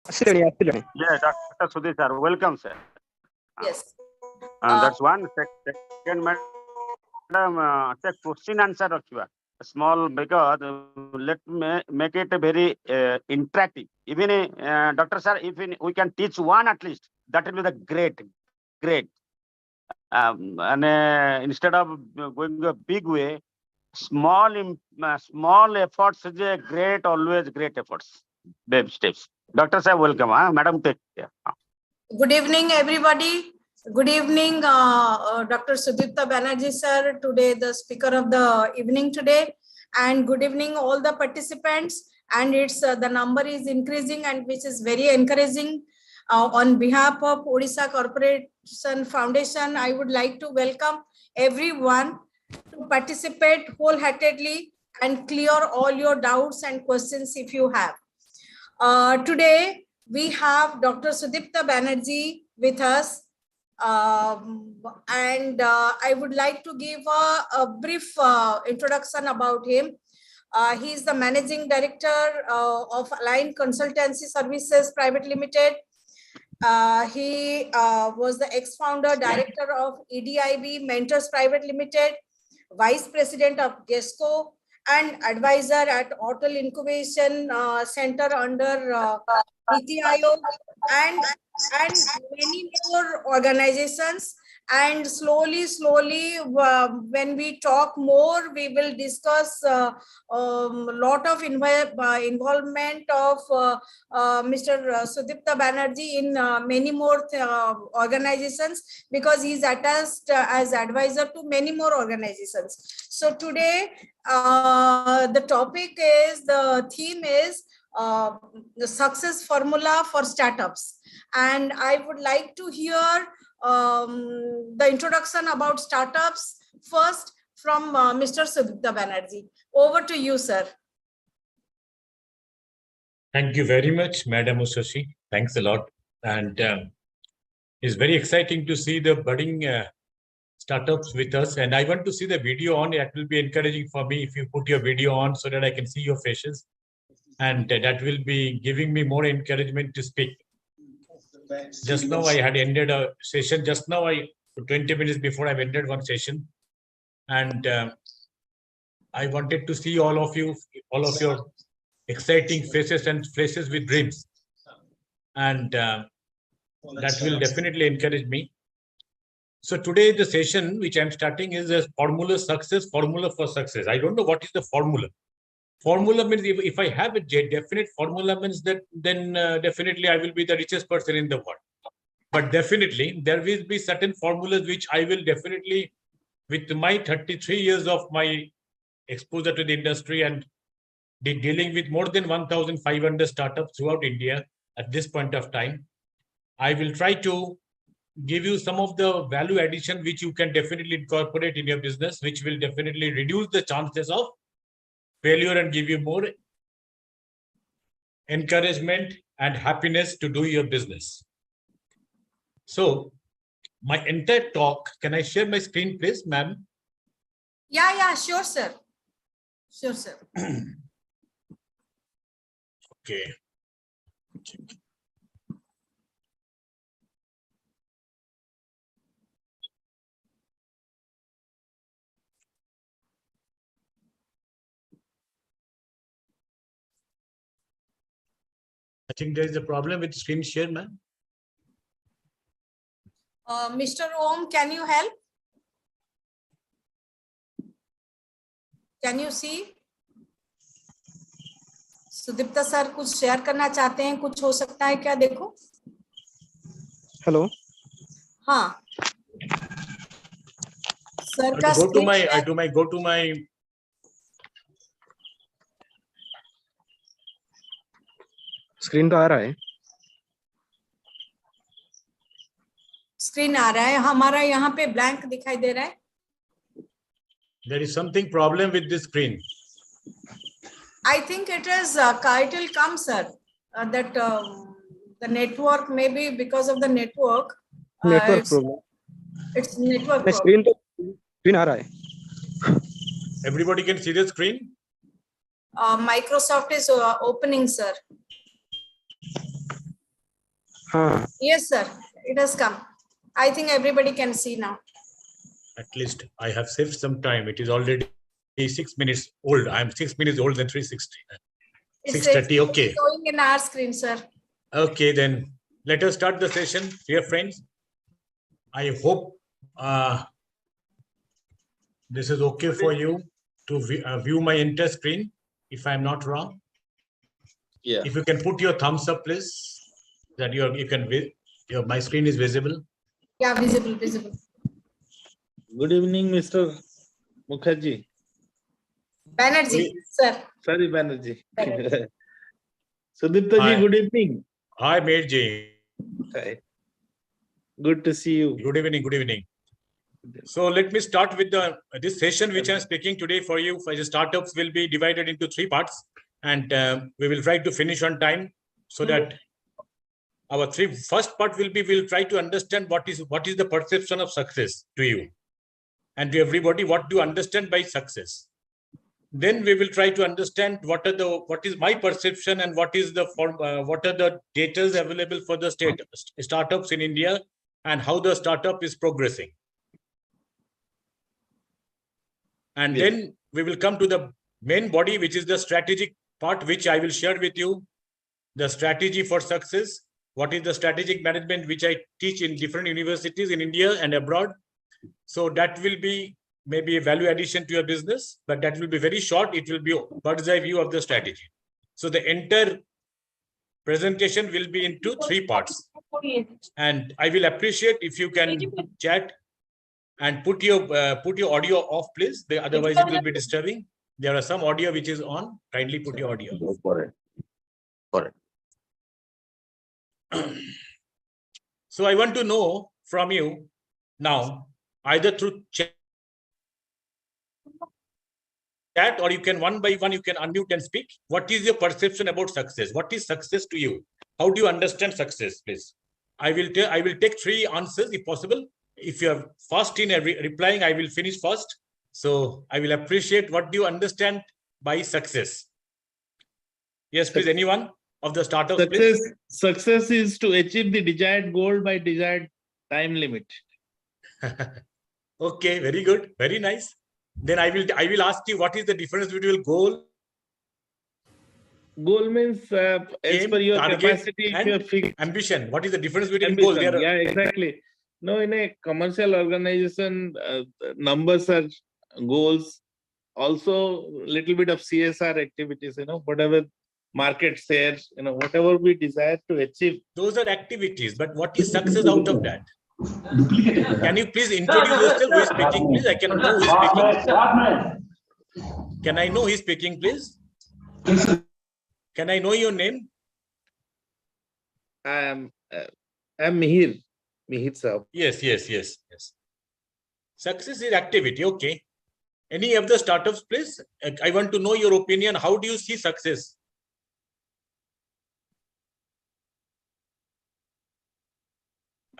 Yeah, Dr. Sudhir sir, welcome sir. Yes. That's one. Second, madam, check question answer रखिवा. Small because let me make it very interactive. Even Dr. Sir, if we can teach one at least, that will be the great. And instead of going a big way, small efforts is a great, always great efforts. Baby steps. Dr. Sir, welcome. Madam, take care. Good evening, everybody. Good evening, Dr. Sudipta Banerjee sir, today the speaker of the evening today. And good evening, all the participants. And it's the number is increasing and which is very encouraging. On behalf of Odisha Corporation Foundation, I would like to welcome everyone to participate wholeheartedly and clear all your doubts and questions if you have. Today, we have Dr. Sudipta Banerjee with us. And I would like to give a brief introduction about him. He is the Managing Director of Align Consultancy Services Private Limited. He was the ex-founder director of EDIB Mentors Private Limited, Vice President of GESCO, and advisor at Hotel Incubation Center under Niti Aayog, and many more organizations. And slowly, when we talk more, we will discuss a lot of involvement of Mr. Sudipta Banerjee in many more organizations, because he's attached as advisor to many more organizations. So today, the theme is the success formula for startups. And I would like to hear the introduction about startups first from Mr. Sudipta Banerjee. Over to you, sir. Thank you very much, Madam Usashi. Thanks a lot. And it's very exciting to see the budding startups with us. And I want to see the video on. It will be encouraging for me if you put your video on so that I can see your faces. And that will be giving me more encouragement to speak. Just now I had ended a session. 20 minutes before I've ended one session. And I wanted to see all of your exciting faces and faces with dreams. And that will definitely encourage me. So today the session which I'm starting is a formula for success. I don't know what is the formula. Formula means if I have a definite formula means that then definitely I will be the richest person in the world. But definitely there will be certain formulas which I will definitely, with my 33 years of my exposure to the industry and dealing with more than 1,500 startups throughout India at this point of time, I will try to give you some of the value addition which you can definitely incorporate in your business, which will definitely reduce the chances of failure and give you more encouragement and happiness to do your business. So my entire talk, can I share my screen, please, ma'am? Yeah, sure, sir. Sure, sir. Okay. I think there is a problem with screen share, ma'am. Mr. Om, can you help? Can you see? Sudipta sir कुछ share करना चाहते हैं, कुछ हो सकता है क्या? देखो. हेलो. हाँ. सर का go to my स्क्रीन तो आ रहा है. स्क्रीन आ रहा है, हमारा यहाँ पे ब्लैंक दिखाई दे रहा है. There is something problem with this screen. I think it is it will come, sir. That the network, maybe because of the network. Network problem. It's network problem. Screen आ रहा है. Everybody can see the screen. Microsoft is opening, sir. हाँ Yes, sir. It has come. I think everybody can see now. At least I have saved some time. It is already 6 minutes old. I'm 6 minutes older than 360. It's 6:30. Okay. showing in our screen, sir. Okay, then let us start the session, dear friends. I hope this is okay for you to view my entire screen, if I'm not wrong. Yeah. If you can put your thumbs up, please, that my screen is visible. Yeah, visible, visible. Good evening, Mr. Mukherjee. Banerjee, sir. Sorry, Banerjee. Banerjee. Sudipta ji, Hi. good evening. Hi, Mayor Ji. Hi. Good to see you. Good evening. Good evening. So let me start with this session which I'm speaking today for you. For the startups will be divided into 3 parts, and we will try to finish on time so that our first part will be, we'll try to understand what is the perception of success to you and to everybody. What do you understand by success? Then we will try to understand what is my perception and what are the data available for the startups in India and how the startup is progressing. And Yes. then we will come to the main body, which is the strategic part, which I will share with you. The strategy for success. What is the strategic management, which I teach in different universities in India and abroad. So that will be maybe a value addition to your business, but that will be very short. It will be a bird's eye view of the strategy. So the entire presentation will be into 3 parts. And I will appreciate if you can chat and put your audio off, please. Otherwise it will be disturbing. There are some audio which is on. Kindly put your audio. Go for it. So I want to know from you now, either through chat, or you can one by one, you can unmute and speak. What is your perception about success? What is success to you? How do you understand success, please? I will take 3 answers if possible. If you are fast in replying, I will finish first. So I will appreciate what do you understand by success. Yes, please, anyone of the startups, please. Success is to achieve the desired goal by desired time limit. Okay, very good, very nice. Then I will ask you, what is the difference between goal? Goal means as Aim, per your target, capacity, if you and have fixed ambition. What is the difference between goal? ambition. Yeah, exactly. No, in a commercial organization, numbers are goals. Also, little bit of CSR activities. Whatever market shares, whatever we desire to achieve. Those are activities, but what is success out of that? Can you please introduce yourself? Who is speaking, please? I can know who is speaking. Can I know who is speaking, please? Can I know your name? I'm Mihir sir. Yes. Success is activity. Okay. Any of the startups, please? I want to know your opinion. How do you see success?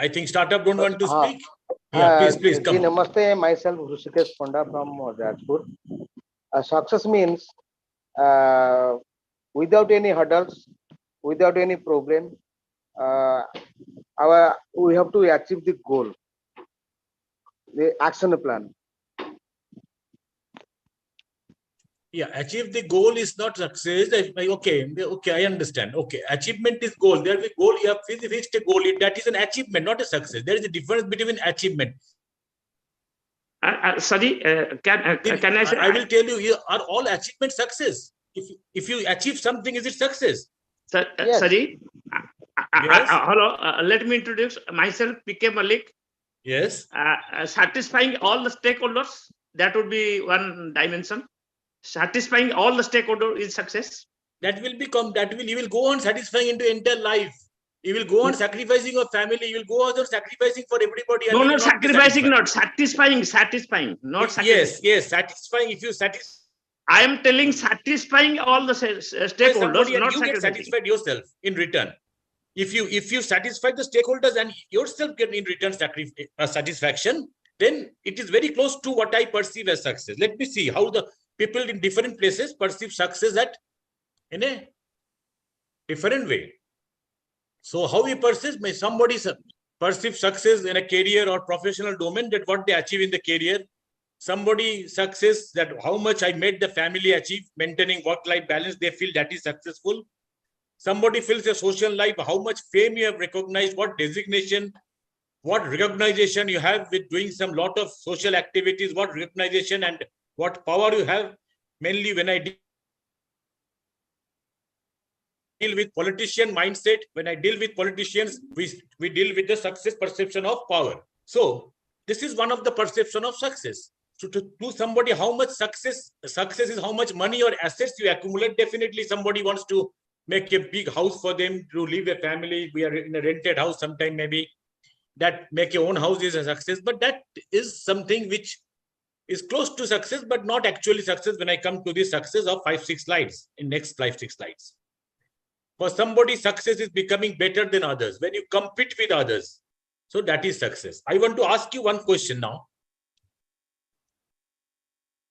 I think startup don't want to speak. Yeah, please come. Namaste, myself Hrishikesh Ponda from Rajpur. Success means without any hurdles, without any problem, we have to achieve the goal, the action plan. Yeah, achieve the goal is not success. Okay, I understand. Okay, achievement is goal. There is a goal. You have reached a goal. That is an achievement, not a success. There is a difference between achievement. Sorry, can I say? I will tell you, are all achievements success? If you achieve something, is it success? Yes. Sorry. Yes. Hello. Let me introduce myself, PK Malik. Yes. Satisfying all the stakeholders. That would be one dimension. Satisfying all the stakeholders is success. You will go on satisfying into entire life. You will go on sacrificing your family. You will go on sacrificing for everybody. No, not sacrificing, not satisfying, not sacrificing. Yes, satisfying. If you satisfy, I am telling satisfying all the stakeholders, not you get satisfied yourself in return. If you satisfy the stakeholders and yourself get in return satisfaction, then it is very close to what I perceive as success. Let me see how the people in different places perceive success in a different way. So how we perceive, may somebody perceive success in a career or professional domain, that what they achieve in the career. Somebody success, that how much I made the family achieve, maintaining work-life balance, they feel that is successful. Somebody feels a social life, how much fame you have recognized, what designation, what recognition you have with doing some lot of social activities, what recognition and what power you have. Mainly when I deal with politician mindset, when I deal with politicians, we deal with the success perception of power. So this is one of the perception of success. So to somebody, how much success is how much money or assets you accumulate. Definitely somebody wants to make a big house for them to live a family. We are in a rented house sometime, maybe that make your own house is a success, but that is something which is close to success, but not actually success when I come to the success of 5-6 slides in next 5-6 slides. For somebody, success is becoming better than others when you compete with others. So that is success. I want to ask you one question now.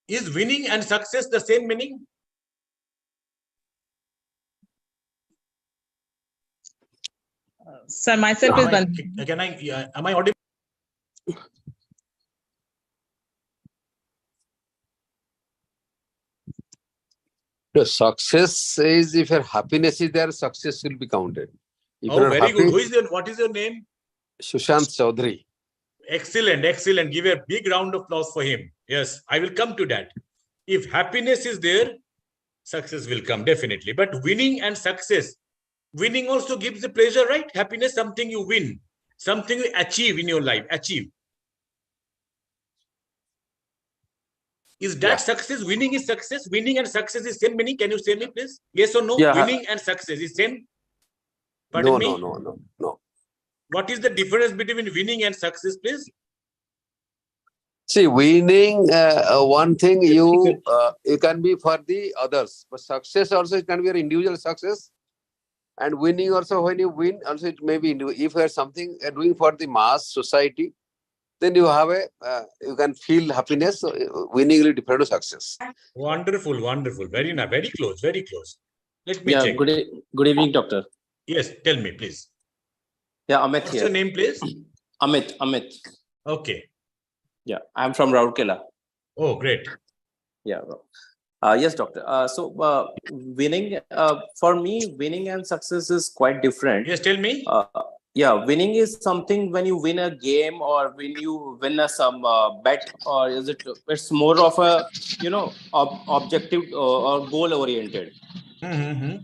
Is winning and success the same meaning? Sir, myself is done. Am I audible? The success is, if your happiness is there, success will be counted. If Oh, you're very happy, good. What is your name? Sushant Chaudhary. Excellent, excellent. Give a big round of applause for him. Yes, I will come to that. If happiness is there, success will come, definitely. But winning and success, winning also gives the pleasure, right? Happiness, something you win, something you achieve in your life, achieve. Is that success? Winning is success? Winning and success is same meaning? Can you say me, please? Yes or no? Yeah. Winning and success is same? Pardon me? No. What is the difference between winning and success, please? See, winning, one thing you can be for the others, but success also it can be your individual success. And winning also, when you win, also it may be if you are something doing for the mass society, then you have you can feel happiness. So winning will be different to success. Wonderful, wonderful. Very nice, very close, very close. Let me check. Good evening, doctor. Yes, tell me, please. Yeah, Amit What's here. your name, please? Amit. Okay. Yeah, I'm from Rourkela. Oh, great. Yeah. Yes, doctor. So winning, for me, winning and success is quite different. Yes, tell me. Yeah, winning is something when you win a game or when you win some bet, or is it? It's more of a objective or goal oriented. Mm-hmm.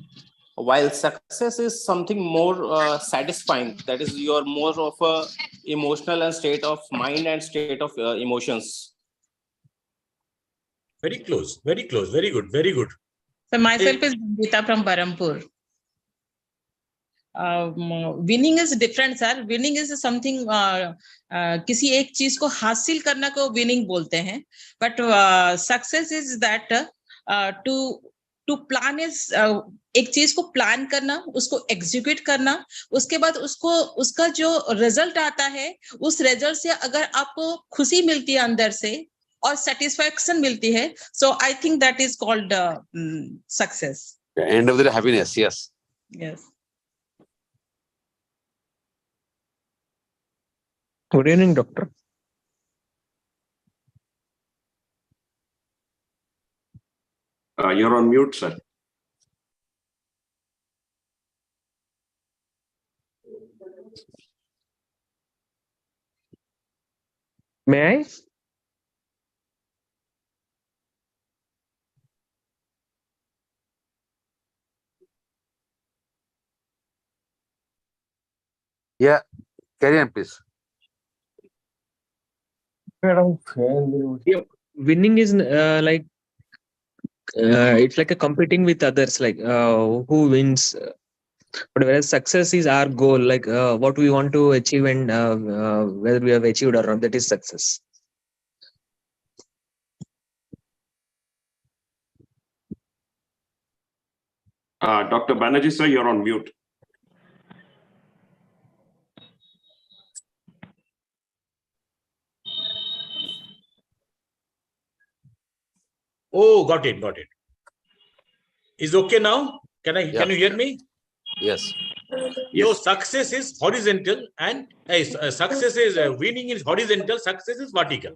While success is something more satisfying, that is, you're more of a emotional and state of mind and state of emotions. Very close, very close, very good, very good. So myself is Gita from Barampur. Winning is different, sir. Winning is something किसी एक चीज को हासिल करना को winning बोलते हैं. But success is that to plan is एक चीज को प्लान करना, उसको एग्जीक्यूट करना, उसके बाद उसका जो रिजल्ट आता है, उस रिजल्ट से अगर आपको खुशी मिलती है अंदर से और सेटिस्फैक्शन मिलती है, so I think that is called success. End of the happiness, yes. Yes. Good evening, doctor. You're on mute, sir. May I? Yeah, carry on, please. Winning is like it's like a competing with others, like who wins. But whereas success is our goal, like what we want to achieve and whether we have achieved or not, that is success. Dr. Banerjee, sir, you're on mute. Oh, got it. Is okay now? Can you hear me? Yes. So success is horizontal and success is winning is horizontal, success is vertical.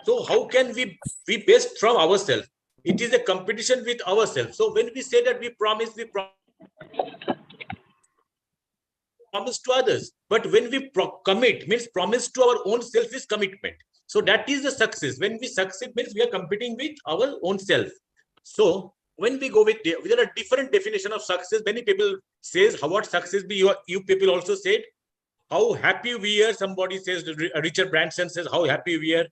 So how can we be best from ourselves? It is a competition with ourselves. So when we say that we promise to others. But when we commit, means promise to our own self is commitment. So that is the success. When we succeed, means we are competing with our own self. So when we go with, there are different definition of success. Many people says, how what success be? You people also said, how happy we are. Somebody says, Richard Branson says, how happy we are.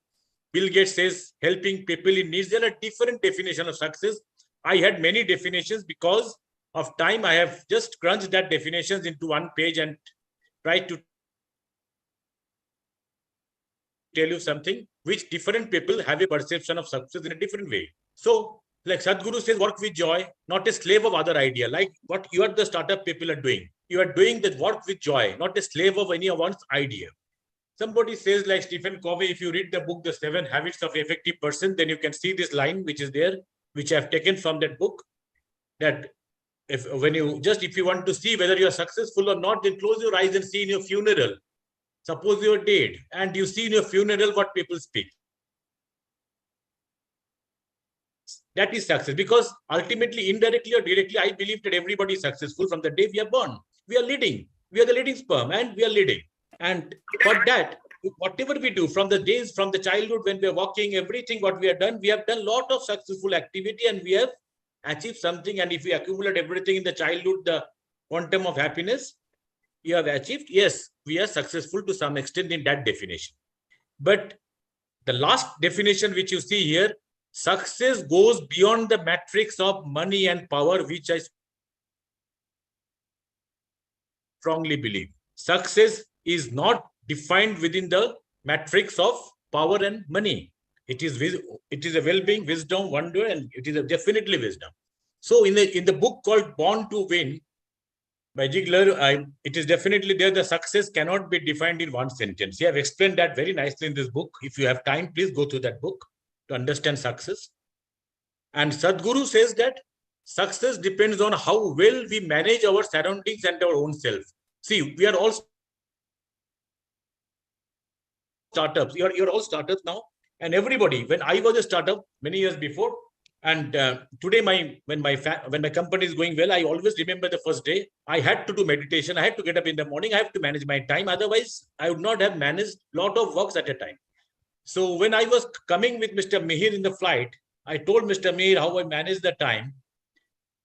Bill Gates says, helping people in needs. There are different definition of success. I had many definitions because of time. I have just crunched that definitions into one page and tried to tell you something which different people have a perception of success in a different way. So like Sadhguru says, work with joy, not a slave of other idea. Like what you are the startup people are doing. You are doing that work with joy, not a slave of any of one's idea. Somebody says like Stephen Covey, if you read the book, The 7 Habits of Effective Person, then you can see this line which is there, which I have taken from that book, that if you want to see whether you are successful or not, then close your eyes and see in your funeral. Suppose you are dead and you see in your funeral what people speak. That is success, because ultimately, indirectly or directly, I believe that everybody is successful from the day we are born. We are leading. We are the leading sperm and we are leading. And for that, whatever we do from the days, from the childhood, when we are walking, everything what we have done a lot of successful activity and we have achieved something. And if we accumulate everything in the childhood, the quantum of happiness you have achieved, yes, we are successful to some extent in that definition. But the last definition which you see here, success goes beyond the matrix of money and power, which I strongly believe. Success is not defined within the matrix of power and money. It is a well-being, wisdom, wonder, and it is definitely wisdom. So in the book called Born to Win by Ziegler, it is definitely there. The success cannot be defined in one sentence. You have explained that very nicely in this book. If you have time, please go through that book to understand success. And Sadhguru says that success depends on how well we manage our surroundings and our own self. See, we are all startups. You're all startups now. And everybody, when I was a startup many years before, and today when my company is going well, I always remember the first day I had to do meditation. I had to get up in the morning. I have to manage my time. Otherwise, I would not have managed a lot of works at a time. So when I was coming with Mr. Mihir in the flight, I told Mr. Mihir how I manage the time.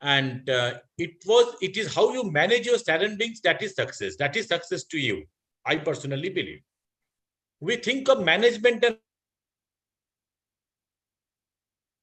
And it is how you manage your surroundings that is success. That is success to you. I personally believe. We think of management and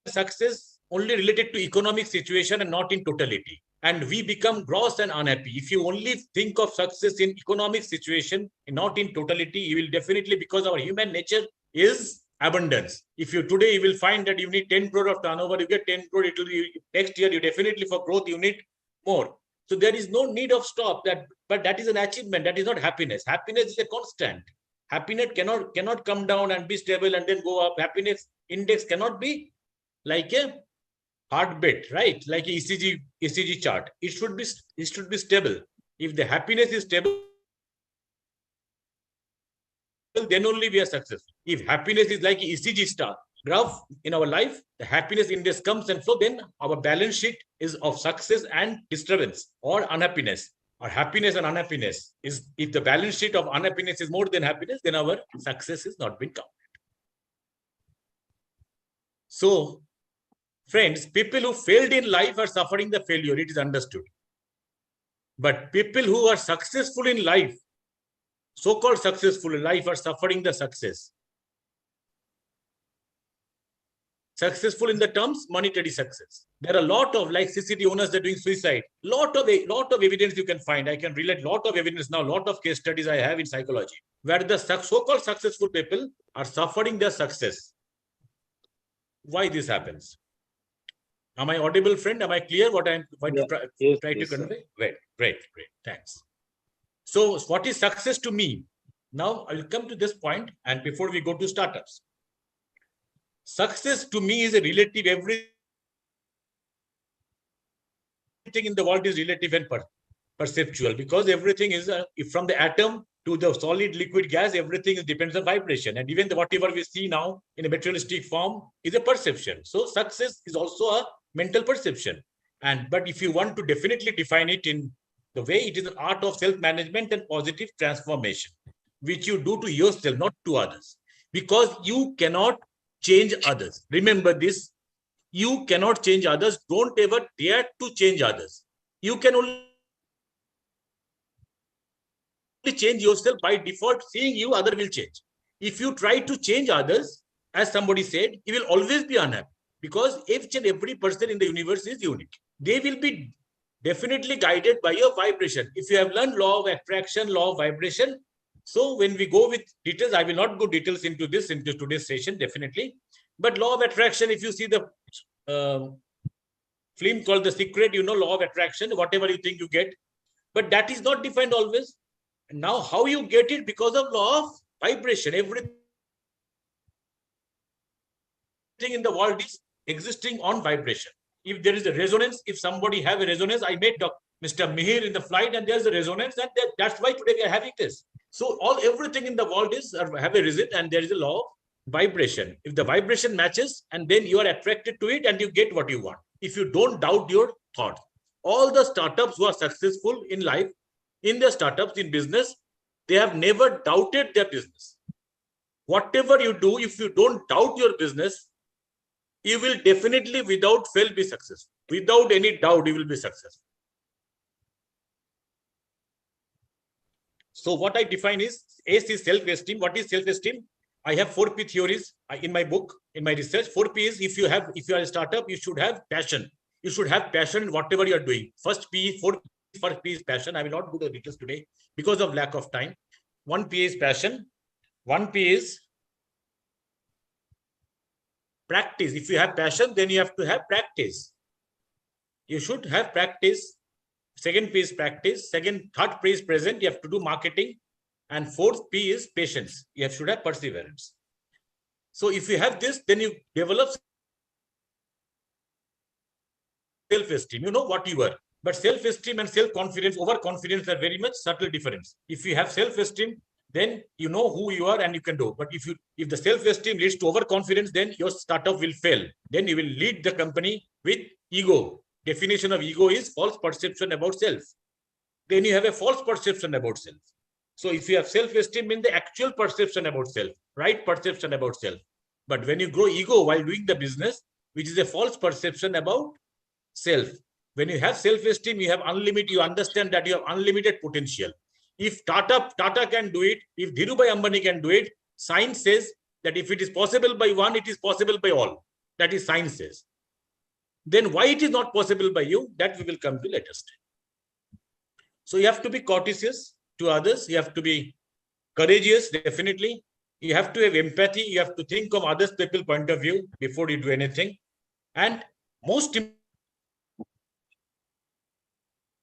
success only related to economic situation and not in totality. And we become gross and unhappy. If you only think of success in economic situation and not in totality, you will definitely, because our human nature is abundance. If you today, you will find that you need 10 crore of turnover, you get 10 crore, it will be next year, you definitely for growth, you need more. So there is no need of stop that, but that is an achievement. That is not happiness. Happiness is a constant. Happiness cannot come down and be stable and then go up. Happiness index cannot be like a heartbeat, right? Like a ECG chart. It should be stable. If the happiness is stable, then only we are successful. If happiness is like ECG star graph in our life, the happiness index comes, and so then our balance sheet is of success and disturbance or unhappiness. Or happiness and unhappiness is, if the balance sheet of unhappiness is more than happiness, then our success is not been counted. So, friends, people who failed in life are suffering the failure. It is understood. But people who are successful in life, so-called successful in life, are suffering the success. Successful in the terms monetary success. There are a lot of, like CCD owners, they're doing suicide. Lot of evidence you can find. I can relate lot of evidence now, lot of case studies I have in psychology, where the so-called successful people are suffering their success. Why this happens? Am I audible, friend? Am I clear what I'm going to try to convey? Great. Thanks. So what is success to me? Now I'll come to this point, and before we go to startups. Success to me is a relative. Everything in the world is relative and personal. perceptual, because everything is from the atom to the solid liquid gas, everything depends on vibration. And even whatever we see now in a materialistic form is a perception. So success is also a mental perception. But if you want to definitely define it in the way, it is an art of self-management and positive transformation, which you do to yourself, not to others, because you cannot change others. Remember this, you cannot change others. Don't ever dare to change others. You can only change yourself. By default, seeing you, other will change. If you try to change others, as somebody said, you will always be unhappy, because each and every person in the universe is unique. They will be definitely guided by your vibration. If you have learned law of attraction, law of vibration, so when we go with details, I will not go details into this into today's session, definitely. But law of attraction, if you see the film called The Secret, you know, law of attraction, whatever you think you get, but that is not defined always. And now how you get it? Because of law of vibration. Everything in the world is existing on vibration. If there is a resonance, if somebody have a resonance, I met Mr. Mihir in the flight, and there's a resonance, and that's why today we are having this. So everything in the world is have a resonance, and there is a law of vibration. If the vibration matches, and then you are attracted to it, and you get what you want. If you don't doubt your thoughts, all the startups who are successful in life, in their startups, in business, they have never doubted their business. Whatever you do, if you don't doubt your business, you will definitely, without fail, be successful. Without any doubt, you will be successful. So what I define is, S is self-esteem. What is self-esteem? I have 4P theories in my book, in my research. 4P is, if you are a startup, you should have passion. You should have passion in whatever you are doing. First P is passion. I will not go to the details today because of lack of time. 1P is passion. 1P is practice. If you have passion, then you have to have practice. You should have practice. Second P is practice. Third P is present. You have to do marketing. And fourth P is patience. You should have perseverance. So if you have this, then you develop self-esteem. You know what you are. But self-esteem and self-confidence, overconfidence are very much subtle difference. If you have self-esteem, then you know who you are and you can do. But if the self-esteem leads to overconfidence, then your startup will fail. Then you will lead the company with ego. Definition of ego is false perception about self. Then you have a false perception about self. So if you have self-esteem, means the actual perception about self, right perception about self. But when you grow ego while doing the business, which is a false perception about self. When you have self-esteem, you have unlimited, you understand that you have unlimited potential. If Tata can do it, if Dhirubhai Ambani can do it, science says that if it is possible by one, it is possible by all. That is science says. Then why it is not possible by you, that we will come to later stage. So you have to be courteous to others. You have to be courageous, definitely. You have to have empathy. You have to think of others' people's point of view before you do anything. And most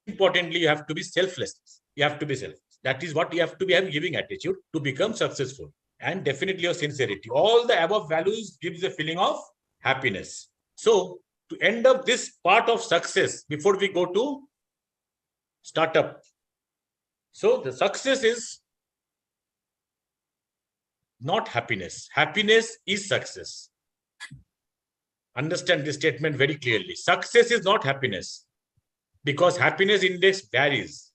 importantly, you have to be selfless. You have to be selfless. That is what you have to be having giving attitude to become successful. And definitely your sincerity. All the above values gives a feeling of happiness. So to end up this part of success, before we go to startup. So the success is not happiness. Happiness is success. Understand this statement very clearly. Success is not happiness, because happiness index varies.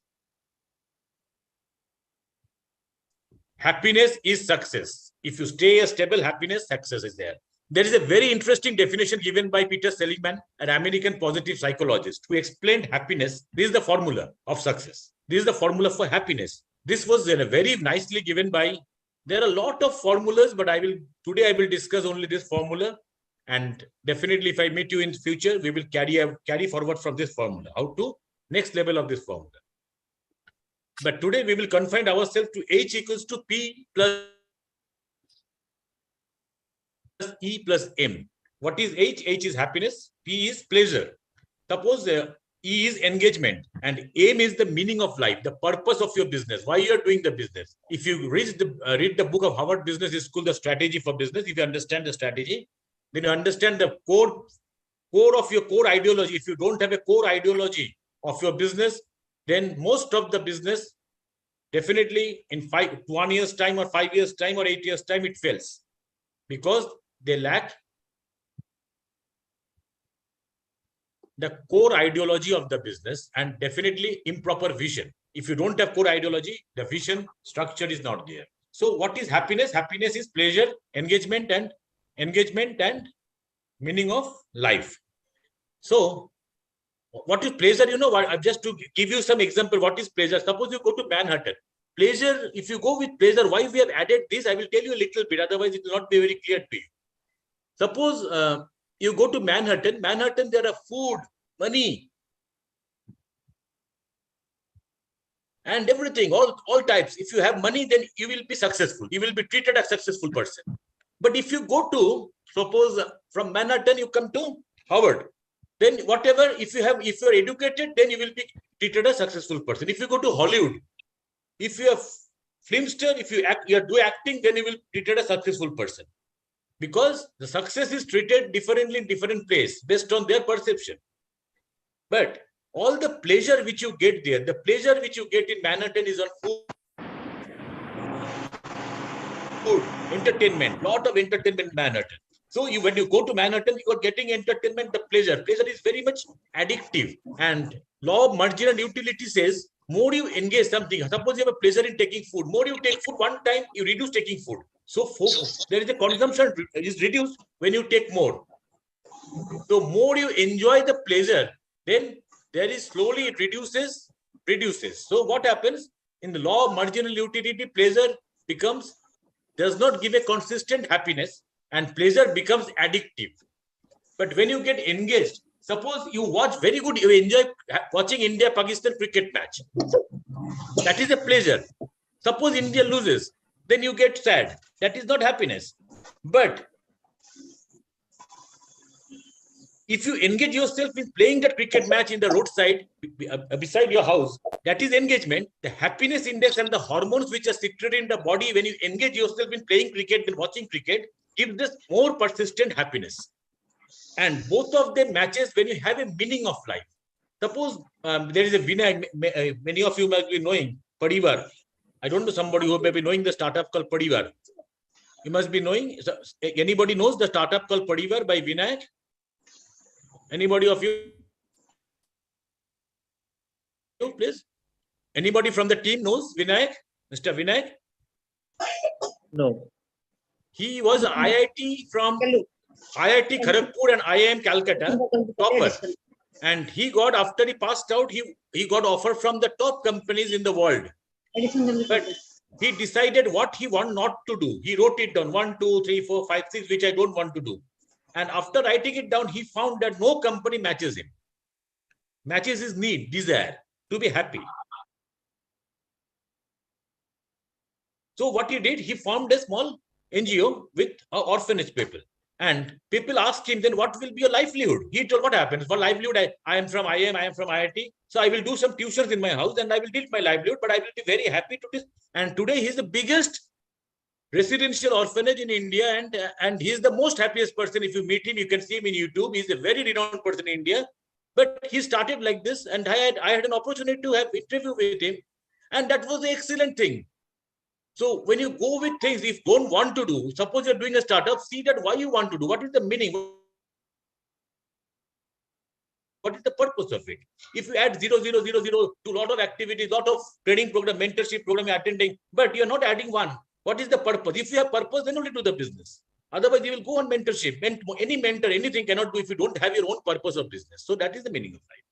Happiness is success. If you stay a stable happiness, success is there. There is a very interesting definition given by Peter Seligman, an American positive psychologist, who explained happiness. This is the formula of success. This is the formula for happiness. This was very nicely given by, there are a lot of formulas, but today I will discuss only this formula. And definitely if I meet you in future, we will carry forward from this formula, how to next level of this formula. But today we will confine ourselves to H equals to P plus E plus M. What is H? H is happiness. P is pleasure. Suppose E is engagement, and M is the meaning of life, the purpose of your business, why you are doing the business. If you read the book of Harvard Business School, The Strategy for Business, if you understand the strategy, then you understand the core of your core ideology. If you don't have a core ideology of your business, then most of the business definitely in 1 year's time or 5 years time or 8 years time, it fails because they lack the core ideology of the business and definitely improper vision. If you don't have core ideology, the vision structure is not there. So what is happiness? Happiness is pleasure, engagement and meaning of life. So what is pleasure? You know what? Just to give you some example, what is pleasure? Suppose you go to Manhattan. Pleasure, if you go with pleasure, why we have added this, I will tell you a little bit, otherwise it will not be very clear to you. Suppose you go to Manhattan, there are food, money, and everything, all types. If you have money, then you will be successful. You will be treated as a successful person. But if you go to, suppose from Manhattan, you come to Howard, then whatever, if you are educated, then you will be treated as a successful person. If you go to Hollywood, if you are filmster, if you do acting, then you will be treated as a successful person. Because the success is treated differently in different places based on their perception. But all the pleasure which you get there, the pleasure which you get in Manhattan is on food, entertainment, lot of entertainment in Manhattan. So when you go to Manhattan, you are getting entertainment, the pleasure. Pleasure is very much addictive. And law of marginal utility says, more you engage something, suppose you have a pleasure in taking food, more you take food one time, you reduce taking food. So there is a consumption is reduced when you take more. So more you enjoy the pleasure, then there is slowly it reduces. So what happens in the law of marginal utility? Pleasure does not give a consistent happiness, and pleasure becomes addictive. But when you get engaged, suppose you watch very good, you enjoy watching India-Pakistan cricket match. That is a pleasure. Suppose India loses, then you get sad. That is not happiness. But if you engage yourself in playing that cricket match in the roadside beside your house, that is engagement. The happiness index and the hormones which are secreted in the body when you engage yourself in playing cricket and watching cricket gives us more persistent happiness. And both of them matches when you have a meaning of life. Suppose there is a winner, many of you might be knowing Parivar. I don't know somebody who may be knowing the startup called Parivar. You must be knowing. Anybody knows the startup called Parivar by Vinayak? Anybody of you? Please. Anybody from the team knows Vinayak? Mr. Vinayak? No. He was IIT from IIT Kharagpur and IIM Calcutta topper. And he got, after he passed out, he got offer from the top companies in the world. But he decided what he want not to do. He wrote it down 1, 2, 3, 4, 5, 6, which I don't want to do. And after writing it down, he found that no company matches him. Matches his need, desire to be happy. So what he did, he formed a small NGO with orphanage people. And people asked him, then what will be your livelihood? He told, what happens? For livelihood, I am from IIM, I am from IIT. So I will do some tuitions in my house and I will build my livelihood, but I will be very happy to this. And today he is the biggest residential orphanage in India, and he is the most happiest person. If you meet him, you can see him in YouTube. He's a very renowned person in India. But he started like this, and I had an opportunity to have interview with him, and that was an excellent thing. So when you go with things, if you don't want to do, suppose you're doing a startup, see that why you want to do, what is the meaning, what is the purpose of it? If you add 0, 0, 0, 0 to a lot of activities, lot of training program, mentorship program you're attending, but you're not adding one. What is the purpose? If you have purpose, then only do the business. Otherwise, you will go on mentorship. Any mentor, anything cannot do if you don't have your own purpose of business. So that is the meaning of life.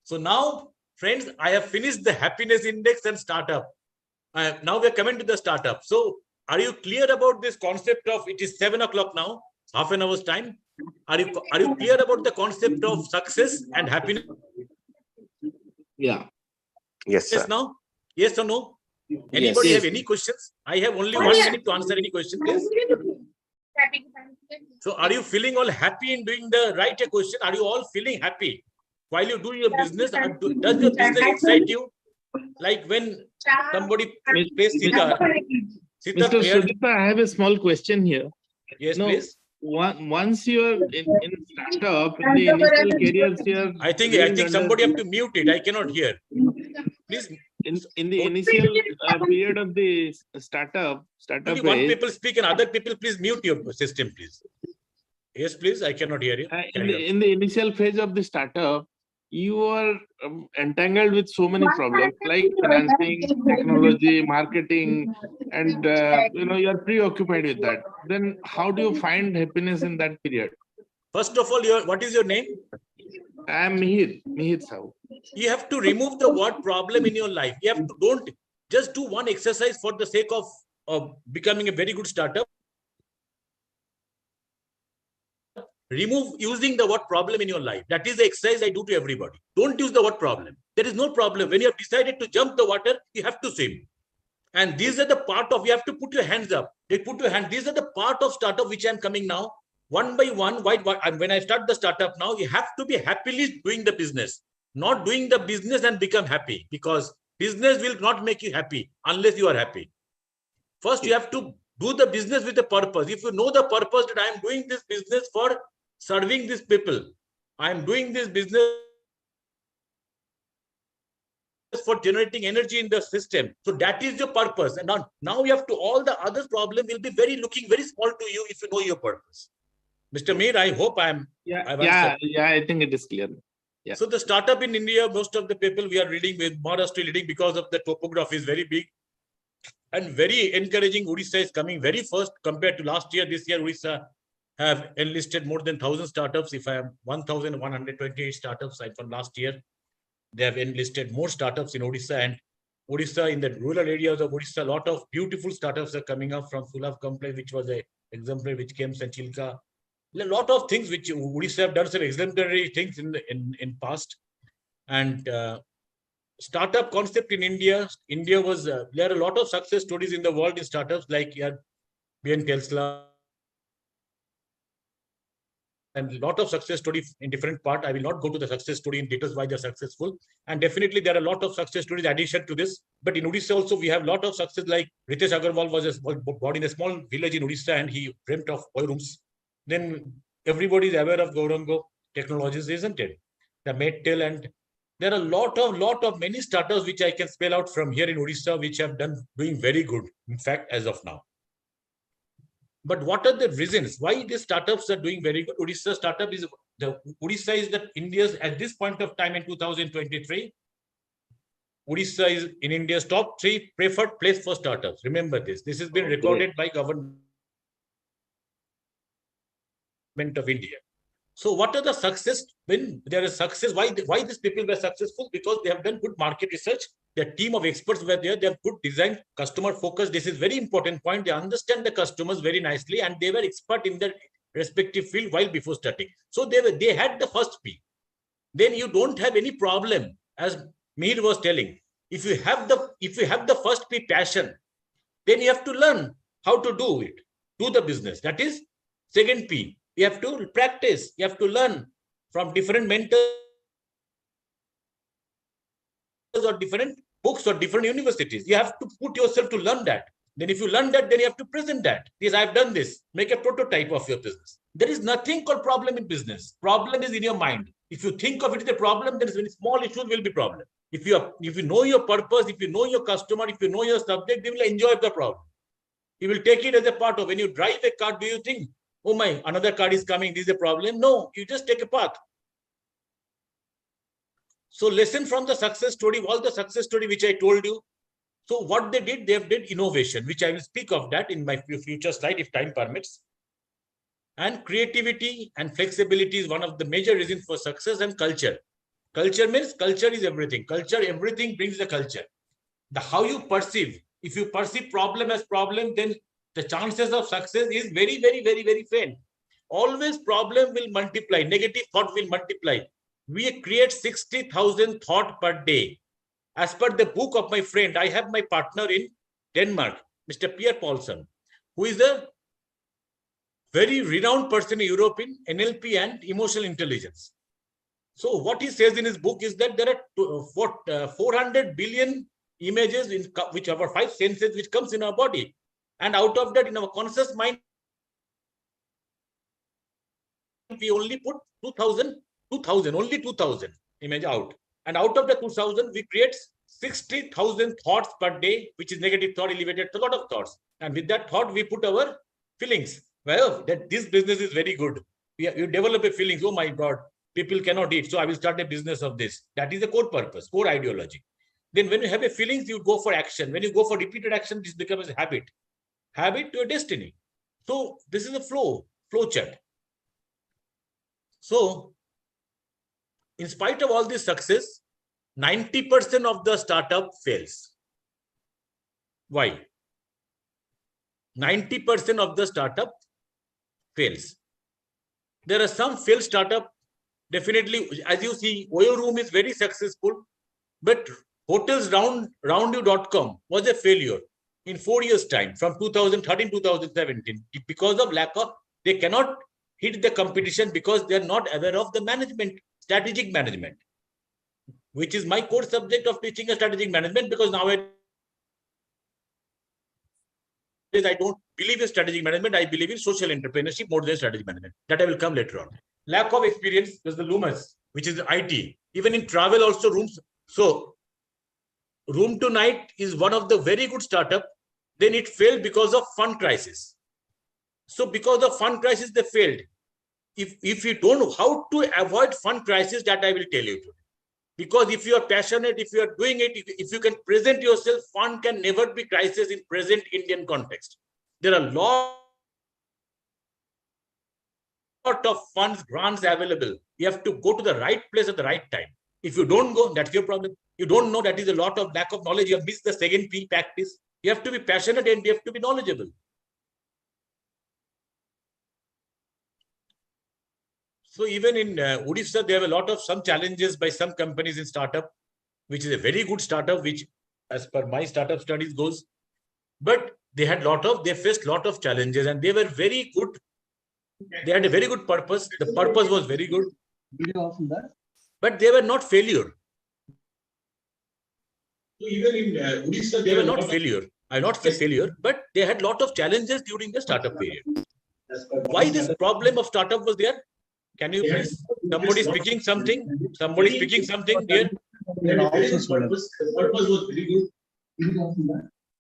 So now, friends, I have finished the happiness index and startup. Now we're coming to the startup. So are you clear about this concept of, it is 7 o'clock now, half an hour's time. Are you clear about the concept of success and happiness? Yeah. Yes, sir. Yes, now? Yes or no? Anybody have any questions? I have only 1 minute to answer any question, please. So are you feeling all happy in doing the right question? Are you all feeling happy while you do your business? Does your business excite you? Like when somebody plays sitar. Mr. Sudipta, I have a small question here. Yes, please. once you're in startup, in the initial careers, you're I think somebody have to mute it. I cannot hear. Please. In the initial period of the startup Only one phase, people speak and other people, please mute your system, please. Yes, please. I cannot hear you. in the initial phase of the startup, you are entangled with so many problems like financing, technology, marketing, and you are preoccupied with that. Then how do you find happiness in that period? First of all, what is your name? I am Mihir Sahu. You have to remove the word problem in your life. You have to don't just do one exercise for the sake of becoming a very good startup. Remove using the word problem in your life. That is the exercise I do to everybody. Don't use the word problem. There is no problem. When you have decided to jump the water, you have to swim. And these are the part of, you have to put your hands up. They put your hand. These are the part of startup which I'm coming now. One by one, when I start the startup now, you have to be happily doing the business. Not doing the business and become happy, because business will not make you happy unless you are happy. First, you have to do the business with a purpose. If you know the purpose that I am doing this business for serving these people, I am doing this business for generating energy in the system. So that is your purpose. And now you have to, all the other problem will be looking very small to you if you know your purpose. Mr. Mir, I hope I think it is clear. Yeah. So the startup in India, most of the people we are reading with Maharashtra leading because of the topography is very big and very encouraging. Odisha is coming very first compared to last year. This year, Odisha have enlisted more than 1,000 startups. If I am 1,128 startups from last year, they have enlisted more startups in Odisha, and Odisha in the rural areas of Odisha, a lot of beautiful startups are coming up from Sulabh Complex, which was an exemplary, which came from Chilka. A lot of things which Odisha have done some exemplary things in past. And startup concept in India was, there are a lot of success stories in the world in startups like BN Tesla, and a lot of success stories in different part. I will not go to the success story in details why they're successful. And definitely there are a lot of success stories in addition to this. But in Odisha also, we have a lot of success, like Ritesh Agarwal was born in a small village in Odisha and he dreamt of oil rooms. Then everybody is aware of Gaurango Technologies, isn't it? The Medtel, and there are a lot of many startups which I can spell out from here in Odisha, which have doing very good, in fact, as of now. But what are the reasons why these startups are doing very good? Odisha startup is Odisha is that India's at this point of time in 2023. Odisha is in India's top 3 preferred place for startups. Remember this. This has been recorded by government of India. So what are the success? When there is success, why these people were successful? Because they have done good market research. Their team of experts were there. They have good design, customer focus. This is very important point. They understand the customers very nicely, and they were expert in their respective field while before starting. So they had the first P. Then you don't have any problem, as Mihir was telling. If you have the first P, passion, then you have to learn how to do it, do the business. That is second P. You have to practice. You have to learn from different mentors or different books or different universities. You have to put yourself to learn that. Then if you learn that, then you have to present that. Yes, I've done this. Make a prototype of your business. There is nothing called problem in business. Problem is in your mind. If you think of it as a problem, then very small issues will be problem. If you know your purpose, if you know your customer, if you know your subject, they will enjoy the problem. You will take it as a part of when you drive a car. Do you think, oh my, another car is coming, this is a problem? No, you just take a path. So lesson from the success story, all the success story which I told you. So what they did innovation, which I will speak of that in my future slide if time permits. And creativity and flexibility is one of the major reasons for success, and culture. Culture means culture is everything. Culture, everything brings the culture. The how you perceive. If you perceive problem as problem, then the chances of success is very, very, very, very faint. Always problem will multiply. Negative thought will multiply. We create 60,000 thoughts per day. As per the book of my friend, I have my partner in Denmark, Mr. Pierre Paulson, who is a very renowned person in Europe in NLP and emotional intelligence. So what he says in his book is that there are 400 billion images in which our 5 senses which comes in our body. And out of that, in our conscious mind, we only put 2000, only 2000 image out. And out of the 2000, we create 60,000 thoughts per day, which is negative thought, elevated, a lot of thoughts. And with that thought, we put our feelings. Well, that this business is very good. You develop a feelings, oh my God, people cannot eat, so I will start a business of this. That is the core purpose, core ideology. Then when you have a feelings, you go for action. When you go for repeated action, this becomes a habit. Habit to a destiny. So this is a flow chart. So in spite of all this success, 90% of the startup fails. Why? 90% of the startup fails. There are some failed startup. Definitely, as you see, Oyo Room is very successful, but hotelsroundyou.com was a failure in 4 years' time, from 2013 to 2017, because of lack of, they cannot hit the competition because they are not aware of the management, strategic management, which is my core subject of teaching a strategic management, because nowadays I don't believe in strategic management. I believe in social entrepreneurship more than strategic management. That I will come later on. Lack of experience was the Loomis, which is IT. Even in travel also rooms. So Room Tonight is one of the very good startup. Then it failed because of fund crisis. So because of fund crisis, they failed. If you don't know how to avoid fund crisis, that I will tell you today. Because if you are passionate, if you are doing it, if you can present yourself, fund can never be crisis in present Indian context. There are lot of funds, grants available. You have to go to the right place at the right time. If you don't go, that's your problem. You don't know, that is a lot of lack of knowledge. You have missed the second P, practice. You have to be passionate and you have to be knowledgeable. So even in Odisha, there have a lot of some challenges by some companies in startup, which is a very good startup, which as per my startup studies goes, but they faced lot of challenges and they were very good. They had a very good purpose. The purpose was very good, but they were not failure. So even in Odisha, they were not failure. I not say failure, but they had lot of challenges during the startup period. Why this problem of startup was there? Can you please, somebody speaking something? Somebody speaking something, dear?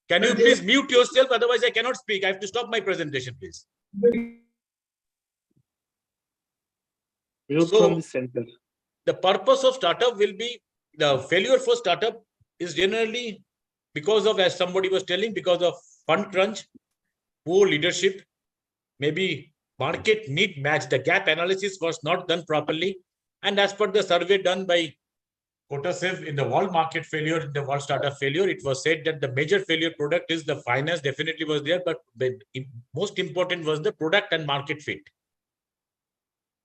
Can you please mute yourself? Otherwise, I cannot speak. I have to stop my presentation, please. So, the purpose of startup will be, the failure for startup is generally because of, as somebody was telling, because of fund crunch, poor leadership, maybe market need match, the gap analysis was not done properly. And as per the survey done by Kotasev in the world market failure, in the world startup failure, it was said that the major failure product is the finance, definitely was there, but the most important was the product and market fit.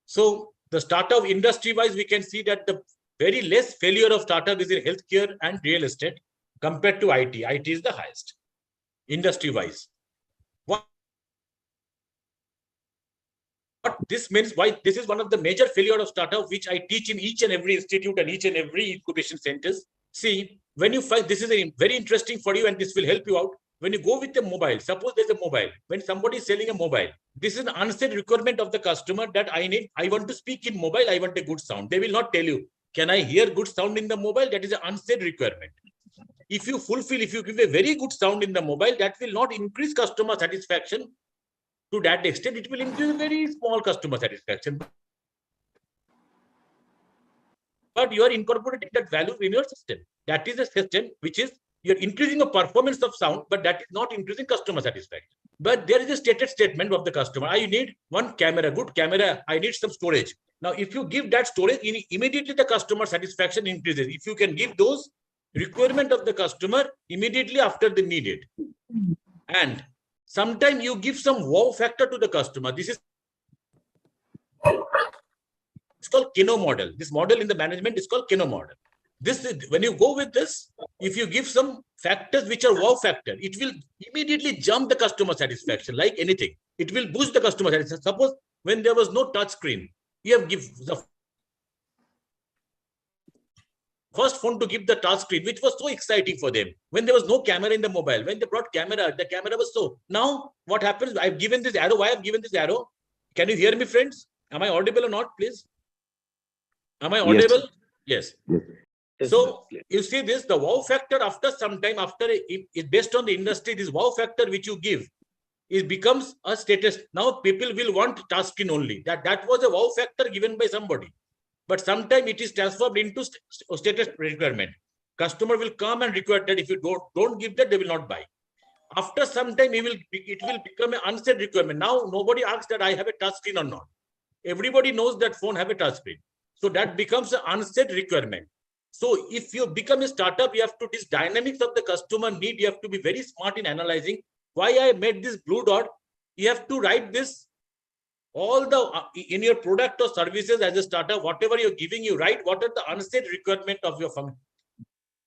So the startup industry wise, we can see that the very less failure of startup is in healthcare and real estate compared to IT. IT is the highest industry wise. What this means, why this is one of the major failure of startup, which I teach in each and every institute and each and every incubation centers. See, when you find, this is a very interesting for you and this will help you out. When you go with the mobile, suppose there's a mobile, when somebody is selling a mobile, this is an unsaid requirement of the customer that I want to speak in mobile, I want a good sound. They will not tell you, can I hear good sound in the mobile? That is an unsaid requirement. If you fulfill, if you give a very good sound in the mobile, that will not increase customer satisfaction. To that extent, it will increase very small customer satisfaction. But you are incorporating that value in your system. That is a system which is, you're increasing the performance of sound, but that is not increasing customer satisfaction. But there is a stated statement of the customer. I need one camera, good camera. I need some storage. Now, if you give that storage, immediately the customer satisfaction increases. If you can give those requirement of the customer immediately after they need it. And sometimes you give some wow factor to the customer. This is, it's called Kino model. This model in the management is called Kino model. This is, when you go with this, if you give some factors which are wow factor, it will immediately jump the customer satisfaction like anything. It will boost the customer satisfaction. Suppose when there was no touch screen, you have give the first phone to give the touch screen, which was so exciting for them. When there was no camera in the mobile, when they brought camera, the camera was so. Now what happens? I've given this arrow. Why I've given this arrow? Can you hear me, friends? Am I audible or not, please? Am I Yes. audible? Yes. Yes, So sir. you see this, the wow factor after some time, after it based on the industry, this wow factor which you give, it becomes a status. Now people will want task in only. That was a wow factor given by somebody. But sometimes it is transformed into status requirement. Customer will come and require that. If you don't give that, they will not buy. After some time, it will become an unsaid requirement. Now nobody asks that I have a touch screen or not. Everybody knows that phone have a touch screen. So that becomes an unsaid requirement. So if you become a startup, you have to, this dynamics of the customer need, you have to be very smart in analyzing why I made this blue dot. You have to write this, all the, in your product or services as a startup, whatever you're giving, you write what are the unsaid requirement of your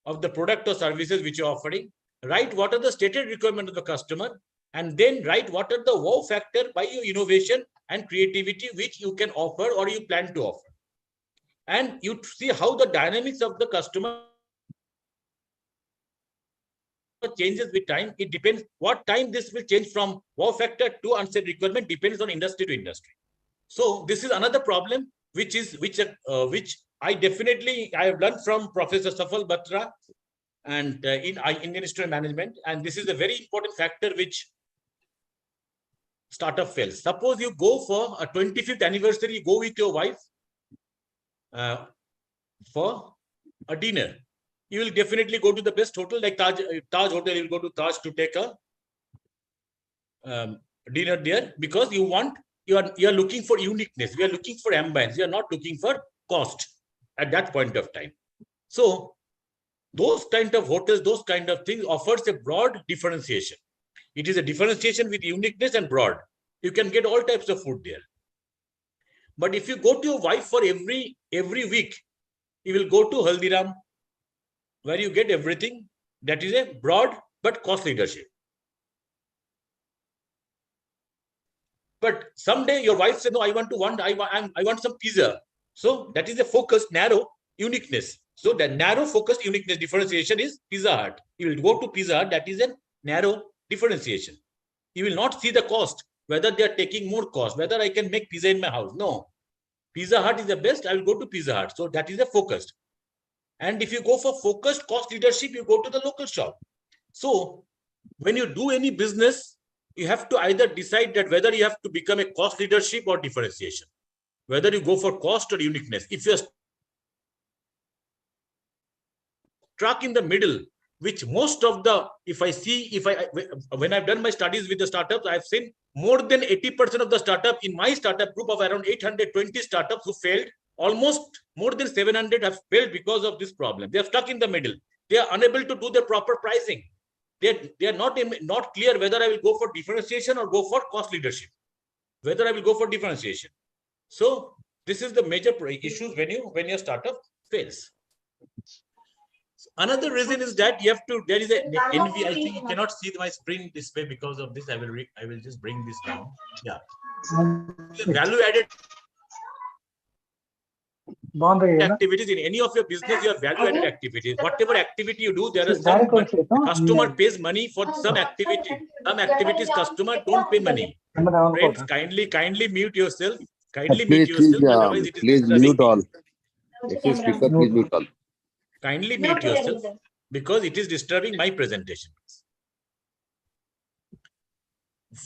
of the product or services which you're offering. Write what are the stated requirement of the customer, and then write what are the wow factor by your innovation and creativity which you can offer or you plan to offer. And you see how the dynamics of the customer changes with time. It depends what time this will change from wow factor to unsaid requirement, depends on industry to industry. So this is another problem which I definitely I have learned from Professor Safal Batra and in Indian Institute of Management, and this is a very important factor which startup fails. Suppose you go for a 25th anniversary, you go with your wife for a dinner. You will definitely go to the best hotel like Taj Hotel. You will go to Taj to take a dinner there because you are looking for uniqueness. We are looking for ambience. We are not looking for cost at that point of time. So those kind of hotels, those kind of things offers a broad differentiation. It is a differentiation with uniqueness and broad. You can get all types of food there. But if you go to your wife for every week, you will go to Haldiram, where you get everything. That is a broad but cost leadership. But someday your wife said, no, I want some pizza. So that is a focused, narrow uniqueness. So the narrow focused uniqueness differentiation is Pizza Hut. You will go to Pizza Hut, that is a narrow differentiation. You will not see the cost, whether they are taking more cost, whether I can make pizza in my house. No. Pizza Hut is the best, I will go to Pizza Hut. So that is a focused. And if you go for focused cost leadership, you go to the local shop. So when you do any business, you have to either decide that whether you have to become a cost leadership or differentiation, whether you go for cost or uniqueness. If you're stuck in the middle, which most of the, when I've done my studies with the startups, I've seen more than 80% of the startup in my startup group of around 820 startups who failed, almost more than 700 have failed because of this problem. They are stuck in the middle. They are unable to do the proper pricing. They are not clear whether I will go for differentiation or go for cost leadership, whether I will go for differentiation. So this is the major issues when your startup fails. Another reason is that you have to, there is a envy. I think you cannot see my screen display because of this. I will just bring this down. Yeah. Value added activities in any of your business, your value added activities. Whatever activity you do, there are some customer pays money for some activity. Some activities customer don't pay money. Friends, kindly mute yourself. Kindly mute yourself. Otherwise, it is please mute all. If you speaker, please mute all. Kindly mute yourself because it is disturbing my presentation.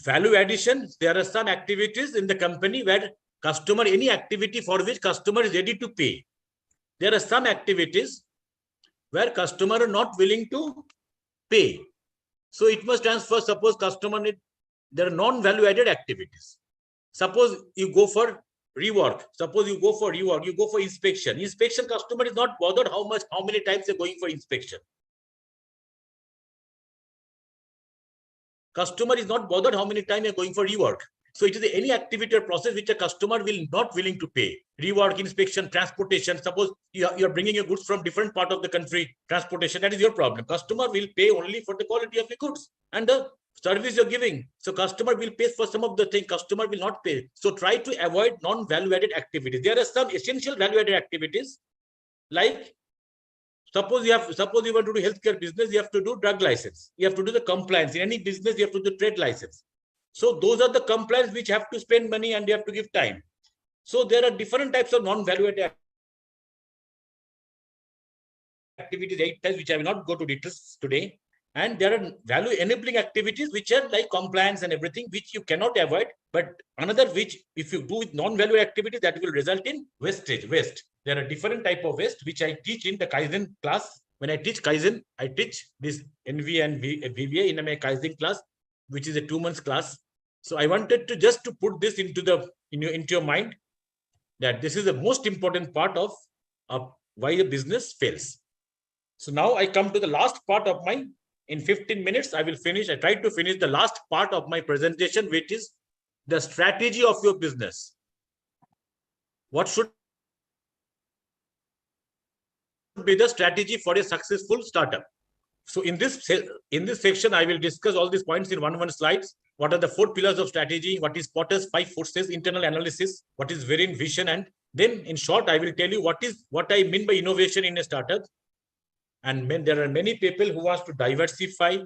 Value addition, there are some activities in the company where customer, any activity for which customer is ready to pay. There are some activities where customer are not willing to pay. So it must transfer, suppose customer need, there are non-value added activities. Suppose you go for rework. Suppose you go for rework, you go for inspection. Inspection, customer is not bothered how many times they're going for inspection. Customer is not bothered how many times you're going for rework. So it is any activity or process which a customer will not willing to pay. Rework, inspection, transportation. Suppose you are bringing your goods from different part of the country, transportation, that is your problem. Customer will pay only for the quality of the goods and the service you're giving. So customer will pay for some of the things, customer will not pay. So try to avoid non-value added activities. There are some essential value added activities like suppose you want to do healthcare business, you have to do drug license. You have to do the compliance. In any business, you have to do trade license. So those are the compliance which have to spend money and you have to give time. So there are different types of non-value-added activities, 8 types, which I will not go to details today. And there are value enabling activities, which are like compliance and everything, which you cannot avoid. But another which, if you do with non-value activities, that will result in waste. There are different type of waste, which I teach in the Kaizen class. When I teach Kaizen, I teach this NV and VBA in my Kaizen class, which is a 2 months class. So I wanted to just to put this into your mind, that this is the most important part of why a business fails. So now I come to the last part of my, in 15 minutes, I will finish. I try to finish the last part of my presentation, which is the strategy of your business. What should be the strategy for a successful startup? So in this section, I will discuss all these points in one slides. What are the 4 pillars of strategy? What is Potter's 5 forces, internal analysis? What is Virin vision? And then in short, I will tell you what I mean by innovation in a startup. And there are many people who want to diversify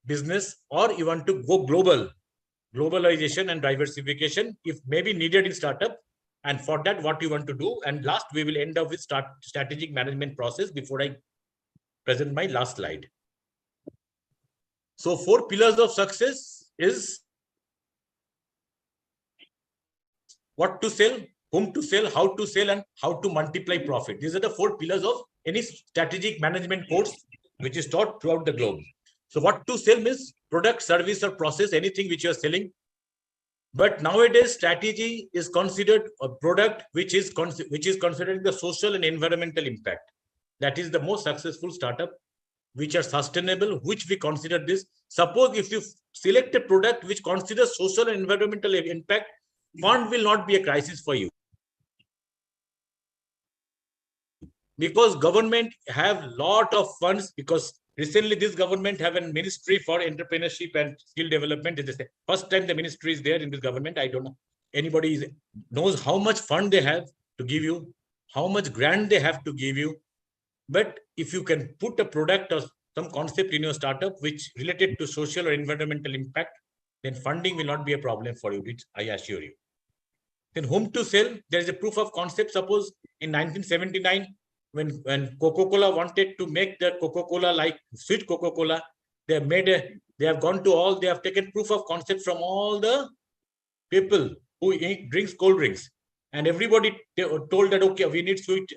business, or you want to go globalization and diversification, if maybe needed in startup. And for that, what you want to do. And last, we will end up with strategic management process before I present my last slide. So 4 pillars of success is what to sell, whom to sell, how to sell, and how to multiply profit. These are the 4 pillars of any strategic management course which is taught throughout the globe. So what to sell means product, service, or process, anything which you are selling. But nowadays, strategy is considered a product which is considering the social and environmental impact. That is the most successful startup, which are sustainable, which we consider this. Suppose if you select a product which considers social and environmental impact, fund will not be a crisis for you. Because government have lot of funds, because recently this government have a ministry for entrepreneurship and skill development. It is the first time the ministry is there in this government. I don't know anybody knows how much fund they have to give you, how much grant they have to give you. But if you can put a product or some concept in your startup which related to social or environmental impact, then funding will not be a problem for you, which I assure you. Then whom to sell? There is a proof of concept. Suppose in 1979, when Coca-Cola wanted to make their Coca-Cola like sweet Coca-Cola, they have taken proof of concept from all the people who drinks cold drinks, and everybody told that, okay, we need sweet,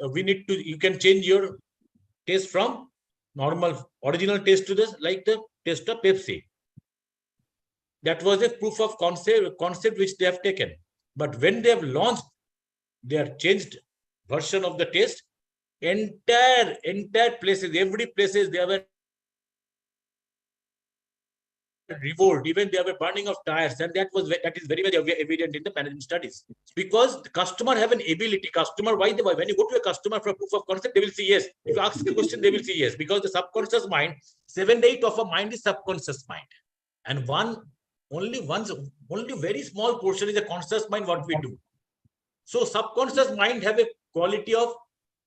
you can change your taste from normal original taste to this, like the taste of Pepsi. That was a proof of concept which they have taken. But when they have launched their changed version of the taste, entire places, every places they were revolt, even they were burning of tires, and that is very evident in the management studies. Because the customer have an ability. When you go to a customer for proof of concept, they will say yes. If you ask a question, they will say yes, because the subconscious mind, 7/8 of a mind is subconscious mind, and only very small portion is a conscious mind, what we do. So subconscious mind have a quality of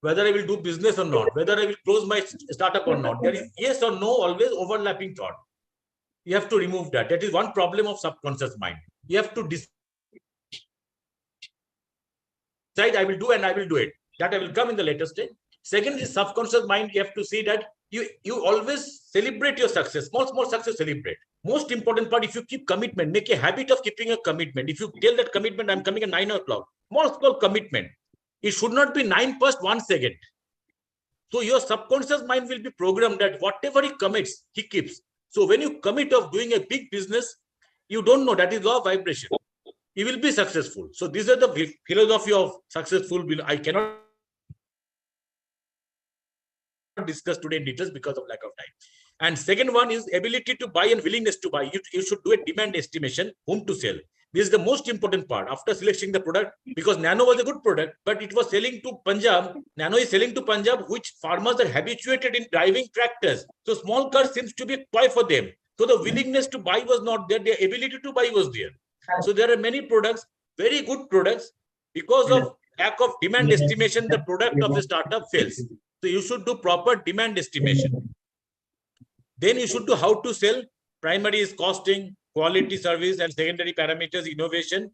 whether I will do business or not, whether I will close my startup or not. There is yes or no, always overlapping thought. You have to remove that. That is one problem of subconscious mind. You have to decide, I will do and I will do it. That I will come in the later stage. Second is subconscious mind. You have to see that you always celebrate your success. Small success, celebrate. Most important part, if you keep commitment, make a habit of keeping a commitment. If you tell that commitment, I'm coming at 9 o'clock. Small commitment. It should not be 9 + 1 second. So your subconscious mind will be programmed that whatever he commits, he keeps. So when you commit of doing a big business, you don't know, that is law of vibration. You will be successful. So these are the philosophy of successful. I cannot discuss today in details because of lack of time. And second one is ability to buy and willingness to buy. You should do a demand estimation, whom to sell. This is the most important part after selecting the product, because Nano was a good product, but it was selling to Punjab. Nano is selling to Punjab, which farmers are habituated in driving tractors. So small car seems to be a toy for them. So the willingness to buy was not there. The ability to buy was there. So there are many products, very good products. Because of lack of demand estimation, the product of the startup fails. So you should do proper demand estimation. Then you should do how to sell. Primary is costing, quality service, and secondary parameters, innovation.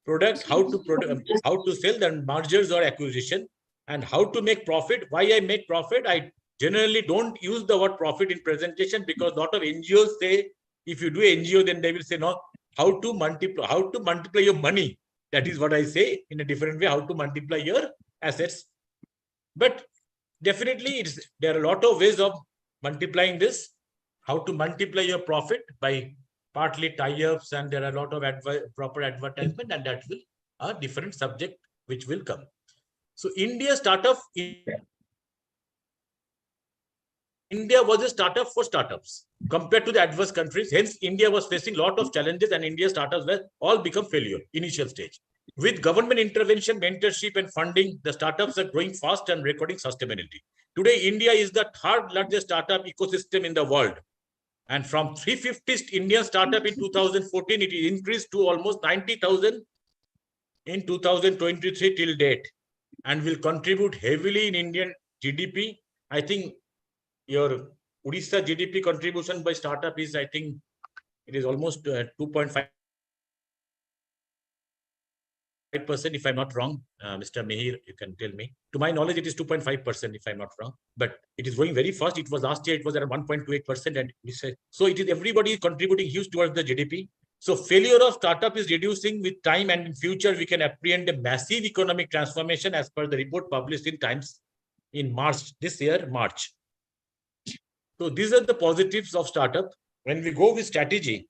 product, how to sell, then mergers or acquisition, and how to make profit. Why I make profit? I generally don't use the word profit in presentation because a lot of NGOs say, if you do NGO, then they will say, no, how to multiply your money. That is what I say in a different way, how to multiply your assets. But definitely there are a lot of ways of multiplying this, how to multiply your profit by partly tie-ups, and there are a lot of proper advertisement, and that will a different subject which will come. So India was a startup for startups compared to the adverse countries. Hence, India was facing a lot of challenges, and India startups were all become failure initial stage. With government intervention, mentorship, and funding, the startups are growing fast and recording sustainability. Today, India is the third largest startup ecosystem in the world. And from 350 Indian startup in 2014, it increased to almost 90,000 in 2023 till date, and will contribute heavily in Indian GDP. I think your Odisha GDP contribution by startup is, I think, it is almost 2.5%, if I'm not wrong. Mr. Mihir, you can tell me. To my knowledge, it is 2.5%, if I'm not wrong. But it is going very fast. It was last year, it was around 1.28%. And we said, so it is everybody is contributing huge towards the GDP. So failure of startup is reducing with time, and in future, we can apprehend a massive economic transformation as per the report published in Times in March, this year, March. So these are the positives of startup. When we go with strategy,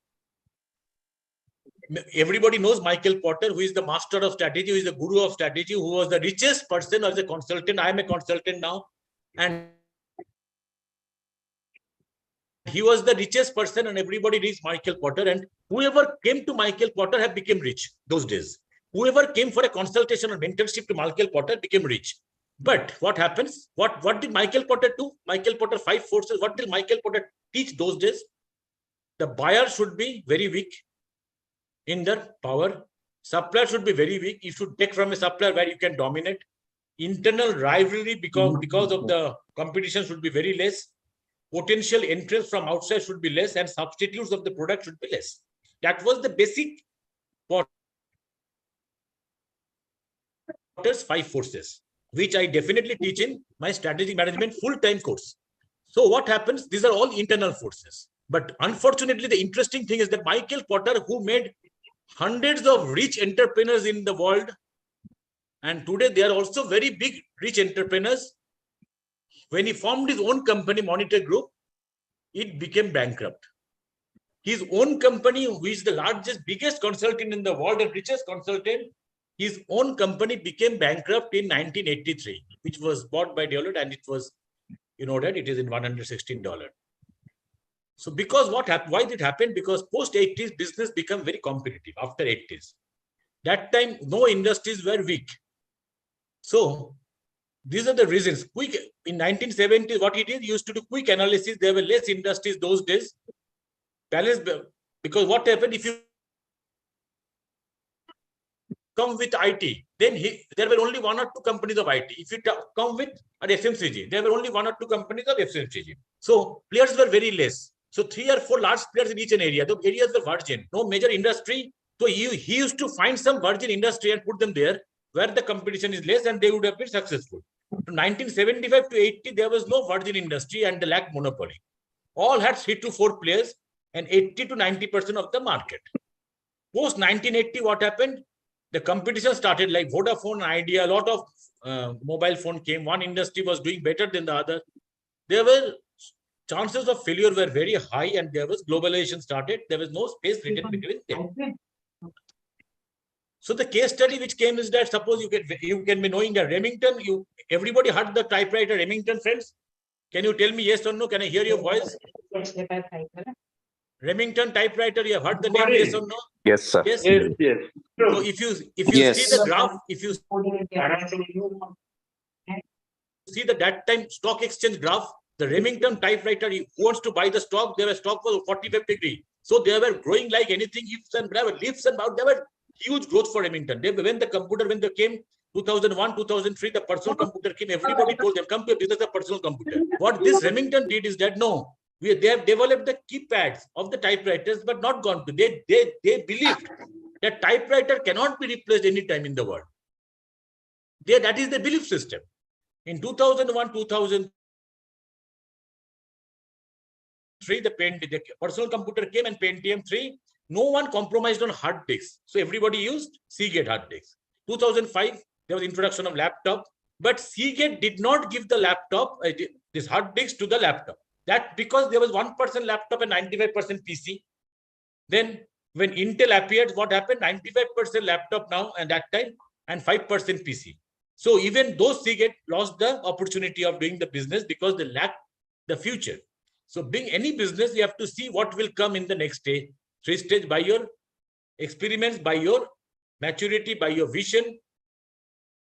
everybody knows Michael Porter, who is the master of strategy, who is the guru of strategy, who was the richest person as a consultant. I am a consultant now. And he was the richest person, and everybody reads Michael Porter. And whoever came to Michael Porter have become rich those days. Whoever came for a consultation or mentorship to Michael Porter became rich. But what happens? What did Michael Porter do? Michael Porter 5 forces. What did Michael Porter teach those days? The buyer should be very weak in their power. Supplier should be very weak. You should take from a supplier where you can dominate. Internal rivalry because of the competition should be very less. Potential entrance from outside should be less, and substitutes of the product should be less. That was the basic Porter's 5 forces, which I definitely teach in my strategic management full-time course. So what happens? These are all internal forces. But unfortunately, the interesting thing is that Michael Porter, who made hundreds of rich entrepreneurs in the world, and today they are also very big rich entrepreneurs, when he formed his own company, Monitor Group, it became bankrupt. His own company, who is the largest, biggest consultant in the world and richest consultant, his own company became bankrupt in 1983, which was bought by Deloitte, and it was, you know, that it is in $116. So because what happened? Why did it happen? Because post-80s business became very competitive after 80s. That time, no industries were weak. So these are the reasons. Quick in 1970s, what he did, he used to do quick analysis. There were less industries those days. Balance, because what happened if you come with IT, then there were only 1 or 2 companies of IT. If you come with an FMCG, there were only 1 or 2 companies of FMCG. So players were very less. So 3 or 4 large players in each an area. The areas were virgin, no major industry. So he used to find some virgin industry and put them there where the competition is less, and they would have been successful. From 1975 to 80, there was no virgin industry and they lacked monopoly. All had 3 to 4 players and 80 to 90% of the market. Post 1980, what happened? The competition started, like Vodafone, Idea, a lot of mobile phone came. One industry was doing better than the other. There were chances of failure were very high, and there was globalization started. There was no space written between them. So the case study which came is that suppose you can be knowing that Remington, everybody heard the typewriter Remington, friends? Can you tell me yes or no? Can I hear your voice? Remington typewriter, you have heard the name, yes or no? Yes, sir. Yes, yes. So if you Yes. see the graph, if you see the that time stock exchange graph, the Remington typewriter, who wants to buy the stock, their stock was 45 degree. So they were growing like anything, leaps and bounds. There were huge growth for Remington. When they came 2001, 2003, the personal computer came, everybody told them, come to a business of personal computer. What this Remington did is that, no, they have developed the keypads of the typewriters, but not gone to. They believed that typewriter cannot be replaced anytime in the world. That is the belief system. In 2001, 2003, the personal computer came and Pentium 3. No one compromised on hard disks. So everybody used Seagate hard disks. 2005, there was introduction of laptop, but Seagate did not give the laptop, this hard disks to the laptop. That because there was 1% laptop and 95% PC. Then when Intel appeared, what happened? 95% laptop now and that time and 5% PC. So even those Seagate lost the opportunity of doing the business because they lacked the future. So being any business, you have to see what will come in the next stage, 3 stage, by your experiments, by your maturity, by your vision.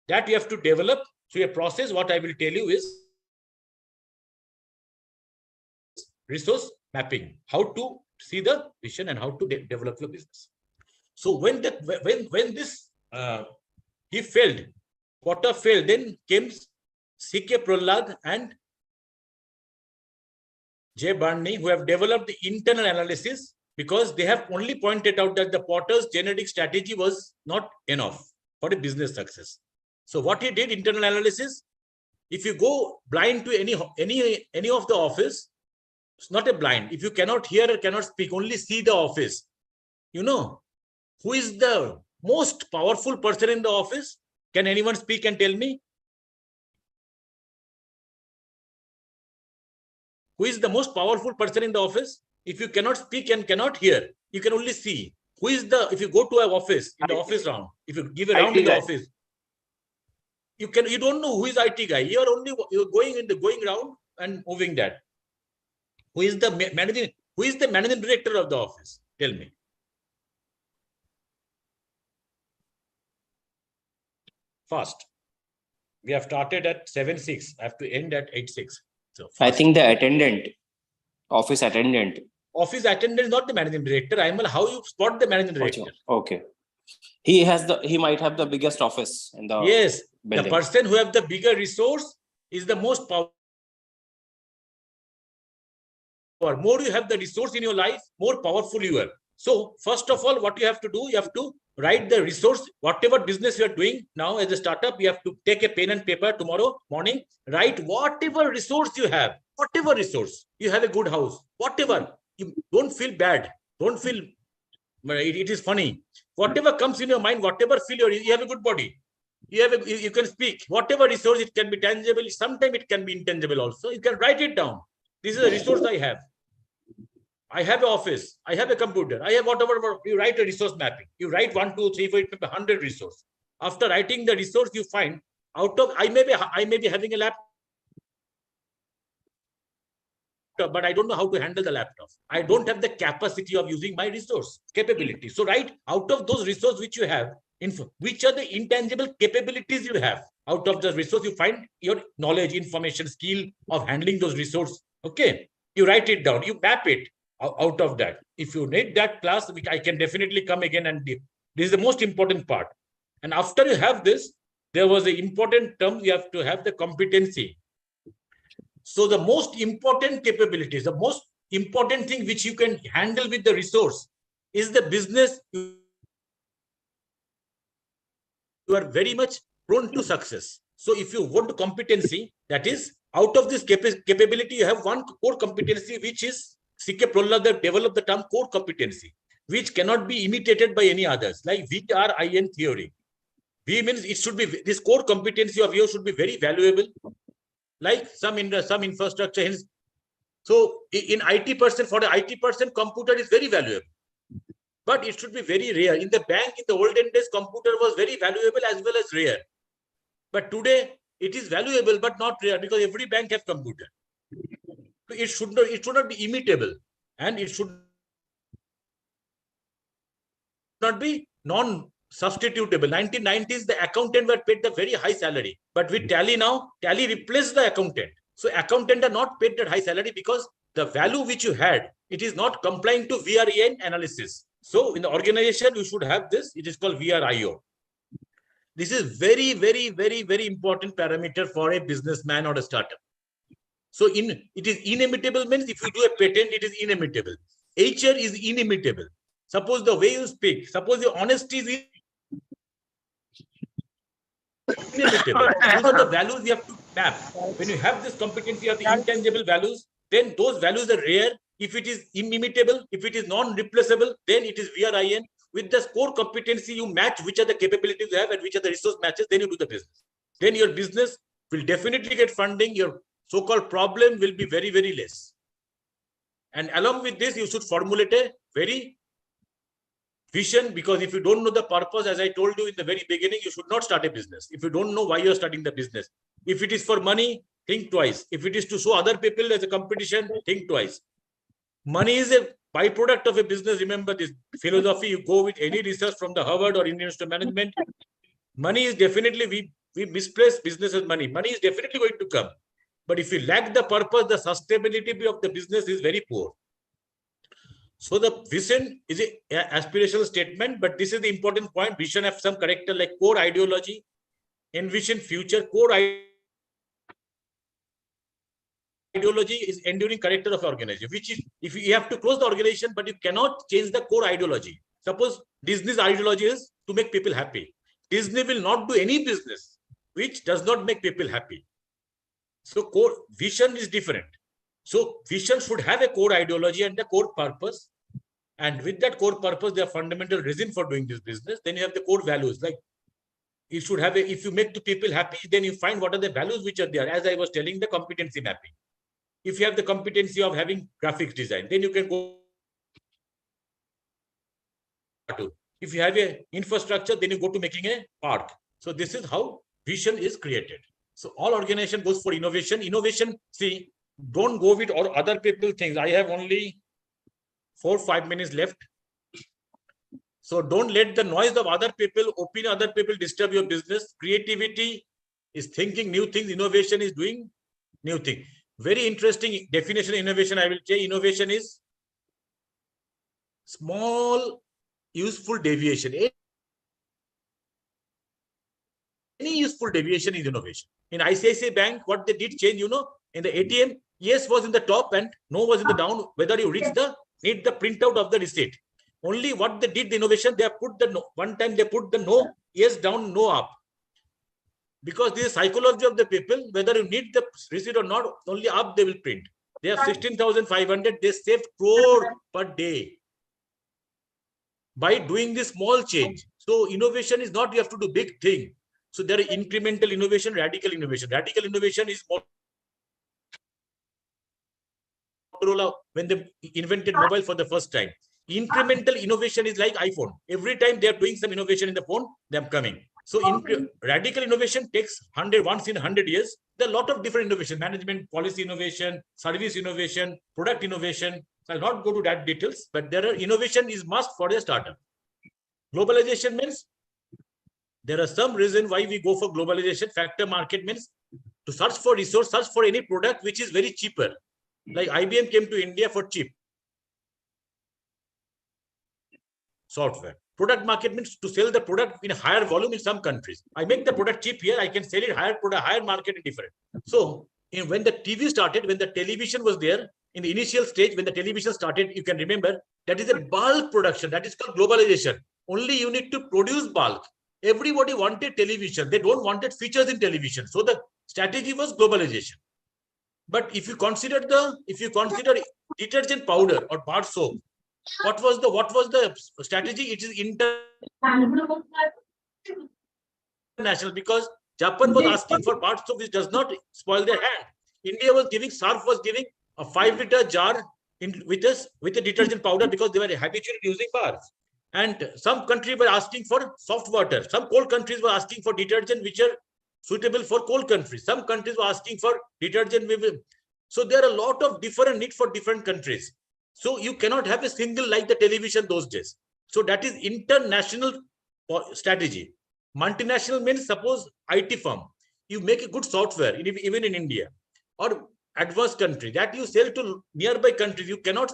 That you have to develop through a process. What I will tell you is resource mapping, how to see the vision and how to develop your business. So when this he failed, Potter failed, then came C.K. Prahlad and Jay Barney, who have developed the internal analysis, because they have only pointed out that the Potter's genetic strategy was not enough for a business success. So what he did, internal analysis, if you go blind to any of the office, it's not a blind. If you cannot hear or cannot speak, only see the office, you know, who is the most powerful person in the office? Can anyone speak and tell me? Who is the most powerful person in the office? If you cannot speak and cannot hear, you can only see. Who is the, if you go to an office, in the office round, if you give a round in the office, you don't know who is IT guy. You're going round and moving that. Who is the managing director of the office? Tell me. Fast. We have started at 7:06. I have to end at 8:06. So fast. I think the attendant, office attendant. Office attendant is not the managing director. Aimal, how you spot the managing director? Okay. He might have the biggest office in the yes. building. The person who have the bigger resource is the most powerful. More you have the resource in your life, more powerful you are. So first of all, what you have to do, you have to write the resource, whatever business you are doing now as a startup, you have to take a pen and paper tomorrow morning, write whatever resource you have, whatever resource. You have a good house, whatever. You don't feel bad. Don't feel, it is funny. Whatever comes in your mind, whatever feel you have a good body. You can speak. Whatever resource, it can be tangible. Sometimes it can be intangible also. You can write it down. This is a resource I have. I have an office. I have a computer. I have whatever. You write a resource mapping. You write 1, 2, 3, 4, 100 resources. After writing the resource, you find out of I may be having a laptop, but I don't know how to handle the laptop. I don't have the capacity of using my resource capability. So write out of those resources which you have, which are the intangible capabilities you have. Out of the resource, you find your knowledge, information, skill of handling those resources. Okay, you write it down. You map it. Out of that, if you need that class, I can definitely come again and this is the most important part. And after you have this, there was an important term, you have to have the competency. So the most important capabilities, the most important thing which you can handle with the resource is the business. You are very much prone to success. So if you want competency, that is out of this capability, you have one core competency, which is C.K. Prahlad developed the term core competency, which cannot be imitated by any others, like VRIN theory. V means it should be, this core competency of yours should be very valuable, like some infrastructure. So in IT person, for the IT person, computer is very valuable, but it should be very rare. In the bank, in the olden days, computer was very valuable as well as rare. But today, it is valuable, but not rare, because every bank has computer. It should not be imitable, and it should not be non-substitutable. 1990s, the accountant were paid the very high salary, but with Tally now, Tally replaced the accountant. So accountant are not paid that high salary because the value which you had, it is not complying to VRIN analysis. So in the organization, you should have this. It is called VRIO. This is very, very, very, very important parameter for a businessman or a startup. So it is inimitable means if you do a patent, it is inimitable. HR is inimitable. suppose the way you speak, suppose your honesty is inimitable. Those are the values you have to map. When you have this competency of the intangible values, then those values are rare. If it is inimitable, if it is non-replaceable, then it is VRIN. With the core competency, you match which are the capabilities you have and which are the resource matches, then you do the business. Then your business will definitely get funding. Your so-called problem will be very, very less. And along with this, you should formulate a very vision, because if you don't know the purpose, as I told you in the very beginning, you should not start a business. If you don't know why you're starting the business, if it is for money, think twice. If it is to show other people as a competition, think twice. Money is a byproduct of a business. Remember this philosophy. You go with any research from the Harvard or Indian Institute of Management. Money is definitely, we misplace business as money. Money is definitely going to come. But if you lack the purpose, the sustainability of the business is very poor. So the vision is an aspirational statement, but this is the important point. Vision have some character like core ideology, envision future. Core ideology is enduring character of organization, which is, if you have to close the organization, but you cannot change the core ideology. Suppose Disney's ideology is to make people happy. Disney will not do any business which does not make people happy. So core vision is different. So vision should have a core ideology and a core purpose. And with that core purpose, there are fundamental reason for doing this business. Then you have the core values. Like you should have if you make the people happy, then you find what are the values which are there. As I was telling, the competency mapping. If you have the competency of having graphics design, then you can go to. If you have a infrastructure, then you go to making a park. So this is how vision is created. So all organization goes for innovation. Innovation, see, don't go with or other people things. I have only 4 or 5 minutes left. So don't let the noise of other people, opinion other people disturb your business. Creativity is thinking new things. Innovation is doing new things. Very interesting definition of innovation. I will say innovation is small, useful deviation. Any useful deviation is innovation. In ICICI Bank, what they did change, in the ATM, yes was in the top and no was in the down, whether you reach the, need the printout of the receipt. Only what they did, the innovation, they have put the no, one time they put the no, yes down, no up. Because this is psychology of the people, whether you need the receipt or not, only up they will print. They have 16,500, they saved crore per day by doing this small change. So innovation is not you have to do big thing. So there is incremental innovation, radical innovation. Radical innovation is Motorola when they invented mobile for the first time. Incremental innovation is like iPhone. Every time they are doing some innovation in the phone, they are coming. So radical innovation takes once in 100 years. There are a lot of different innovation, management, policy innovation, service innovation, product innovation. So I'll not go to that details, but there are innovation is must for a startup. Globalization means there are some reason why we go for globalization. Factor market means to search for resource, search for any product which is very cheaper. Like IBM came to India for cheap software. Product market means to sell the product in a higher volume in some countries. I make the product cheap here, I can sell it higher product, higher market in different. So when the TV started, when the television was there, in the initial stage, when the television started, you can remember that is a bulk production. That is called globalization. Only you need to produce bulk. Everybody wanted television. They don't wanted features in television. So the strategy was globalization. But if you consider detergent powder or bar soap, what was the strategy? It is international, because Japan was asking for bar soap which does not spoil their hand. India was giving, Surf was giving a 5-liter jar with a detergent powder because they were habituated using bars. And some countries were asking for soft water. Some cold countries were asking for detergent which are suitable for cold countries. Some countries were asking for detergent. So there are a lot of different needs for different countries. So you cannot have a single like the television those days. So that is international strategy. Multinational means suppose IT firm. You make a good software even in India or advanced country that you sell to nearby countries. You cannot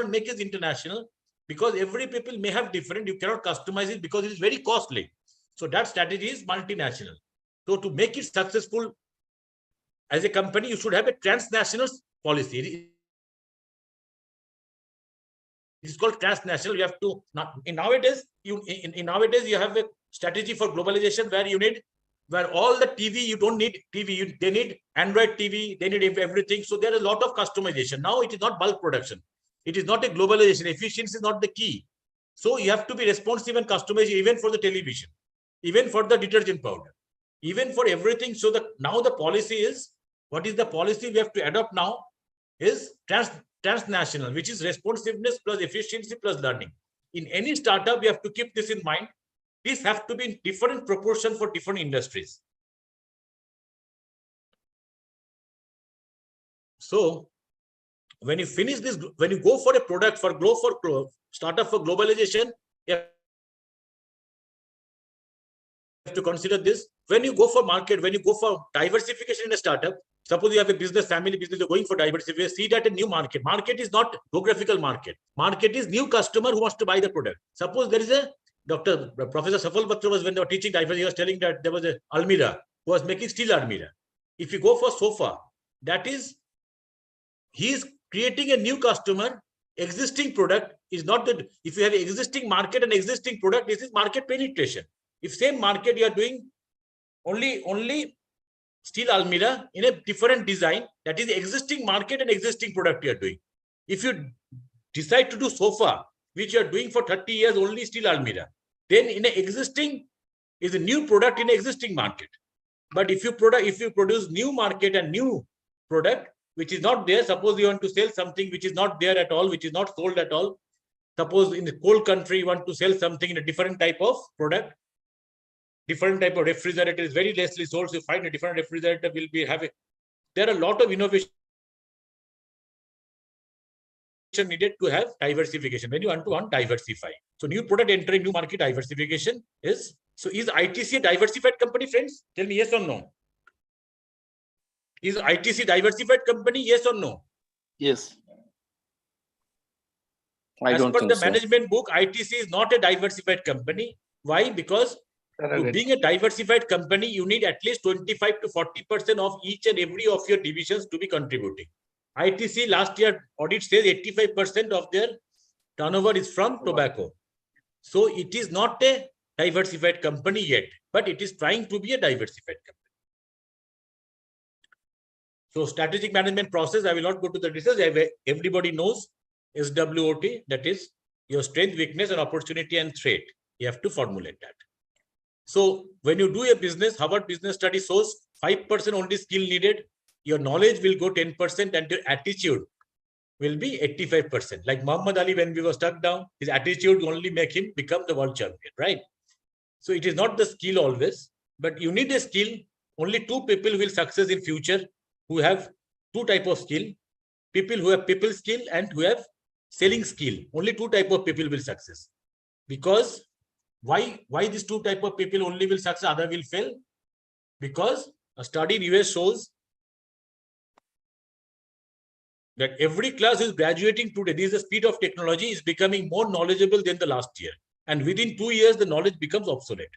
make it international because every people may have different. You cannot customize it because it is very costly. So that strategy is multinational. So to make it successful as a company, you should have a transnational policy. It's called transnational. You have to not in nowadays. Nowadays you have a strategy for globalization where you need where all the TV you don't need TV. They need Android TV. They need everything. So there is a lot of customization. Now it is not bulk production. It is not a globalization. Efficiency is not the key. So you have to be responsive and customized even for the television, even for the detergent powder, even for everything. So now the policy is, what is the policy we have to adopt now is transnational, which is responsiveness plus efficiency plus learning. In any startup, we have to keep this in mind. These have to be in different proportion for different industries. So when you finish this, when you go for a product for startup for globalization, you have to consider this. When you go for market, when you go for diversification in a startup, suppose you have a business, family business, you're going for diversification, see that a new market. Market is not geographical market. Market is new customer who wants to buy the product. Suppose there is a Professor Safal Batra was, when they were teaching diversity, he was telling that there was a Almirah who was making steel Almirah. If you go for sofa, that is, he is creating a new customer. Existing product is not that. If you have an existing market and existing product, this is market penetration. If same market you are doing only steel Almirah in a different design, that is the existing market and existing product you are doing. If you decide to do sofa, which you are doing for 30 years, only steel Almirah, then in an existing is a new product in an existing market. But if you produce new market and new product, which is not there, suppose you want to sell something which is not there at all, which is not sold at all. Suppose in the cold country, you want to sell something in a different type of product, different type of refrigerator is very lessly sold. So you find a different refrigerator will be having. There are a lot of innovation needed to have diversification when you want to diversify. So new product entering new market, diversification is. So is ITC a diversified company, friends? Tell me yes or no. Is ITC diversified company? Yes or no? Yes. As per the management book, ITC is not a diversified company. Why? Because to being a diversified company, you need at least 25 to 40% of each and every of your divisions to be contributing. ITC last year audit says 85% of their turnover is from tobacco. So it is not a diversified company yet, but it is trying to be a diversified company. So strategic management process, I will not go to the details. Everybody knows SWOT, that is your strength, weakness, and opportunity and threat. You have to formulate that. So when you do a business, Harvard Business Study shows 5% only skill needed. Your knowledge will go 10% and your attitude will be 85%. Like Muhammad Ali, when we were stuck down, his attitude will only make him become the world champion, right? So it is not the skill always, but you need a skill. Only two people will success in future who have two type of skill. People who have people skill and who have selling skill. Only two type of people will success. Because why these two type of people only will success, other will fail? Because a study in US shows that every class is graduating today. This is the speed of technology is becoming more knowledgeable than the last year. And within 2 years, the knowledge becomes obsolete.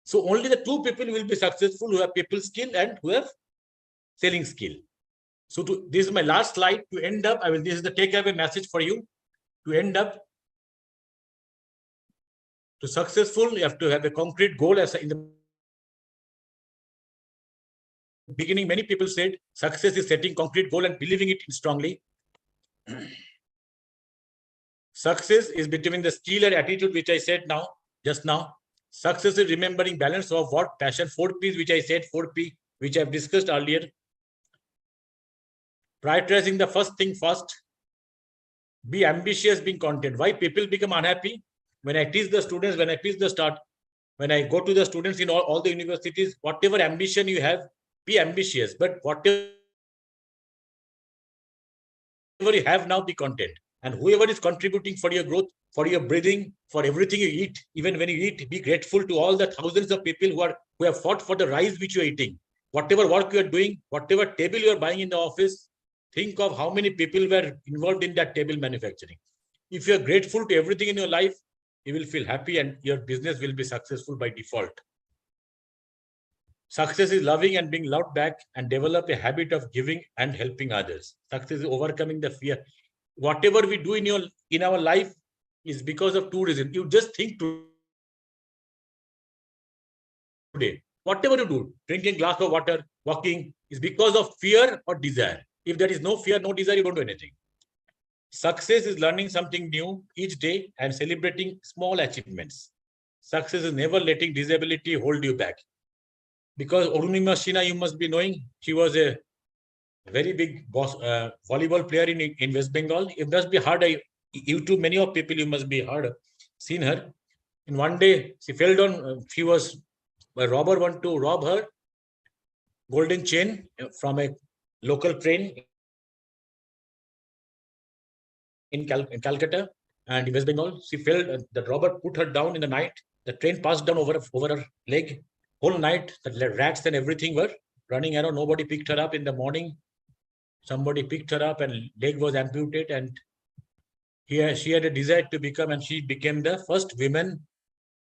So only the two people will be successful who have people skill and who have selling skill. So this is my last slide. To end up, this is the takeaway message for you. To end up, to successful, you have to have a concrete goal. As in the beginning, many people said success is setting concrete goal and believing it strongly. Success is between the skill and attitude, which I said just now. Success is remembering balance of what passion, 4 P's, which I said, 4 P, which I've discussed earlier. Prioritizing the first thing first. Be ambitious, being content. Why people become unhappy? When I teach the students, when I go to the students in all the universities, whatever ambition you have, be ambitious. But whatever you have now, be content. And whoever is contributing for your growth, for your breathing, for everything you eat, even when you eat, be grateful to all the thousands of people who have fought for the rice which you are eating. Whatever work you are doing, whatever table you are buying in the office, think of how many people were involved in that table manufacturing. If you are grateful to everything in your life, you will feel happy and your business will be successful by default. Success is loving and being loved back and develop a habit of giving and helping others. Success is overcoming the fear. whatever we do in our life is because of two reasons. You just think today, whatever you do, drinking a glass of water, walking, is because of fear or desire. If there is no fear, no desire, you don't do anything. Success is learning something new each day and celebrating small achievements. Success is never letting disability hold you back. Because Arunima Sinha, you must be knowing, she was a very big volleyball player in West Bengal. It must be hard. YouTube, many of people, you must be hard seen her. And one day she fell down. A robber wanted to rob her golden chain from a local train in Calcutta and in West Bengal. She fell. The robber put her down in the night. The train passed down over her leg. Whole night, the rats and everything were running around. Nobody picked her up. In the morning, somebody picked her up and leg was amputated. And here she had a desire to become, and she became the first woman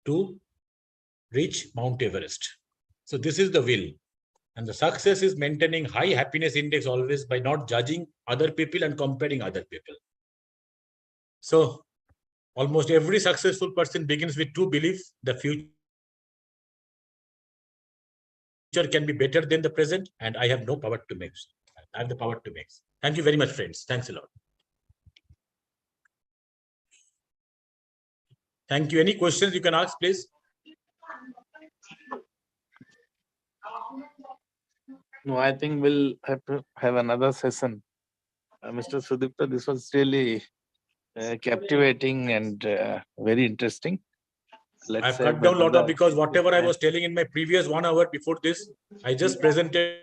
to reach Mount Everest. So this is the will. And the success is maintaining high happiness index always by not judging other people and comparing other people. So almost every successful person begins with two beliefs: the future can be better than the present, and I have no power to make. I have the power to make. Thank you very much, friends. Thanks a lot. Thank you. Any questions you can ask, please? No, I think we'll have to have another session. Mr. Sudipta, this was really captivating and very interesting. I've cut down a lot of, because whatever I was telling in my previous 1 hour before this, I just presented.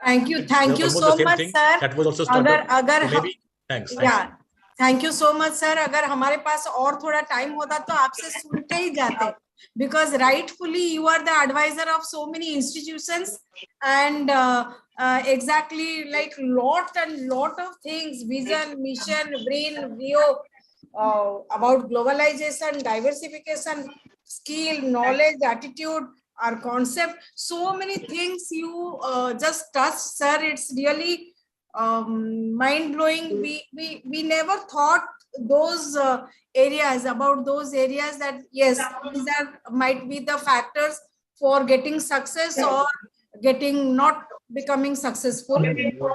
Thank you so much, sir. That was also started. So maybe, thanks. Yeah. Thank you so much, sir. अगर हमारे पास और थोड़ा time होता तो आपसे सुनते ही जाते. Because rightfully you are the advisor of so many institutions, and exactly like lot of things, vision, mission, brain, view, about globalization, diversification, skill, knowledge, attitude, our concept, so many things you just touched, sir. It's really mind-blowing. We never thought those areas, about those areas, that yes, these might be the factors for getting success or getting not becoming successful.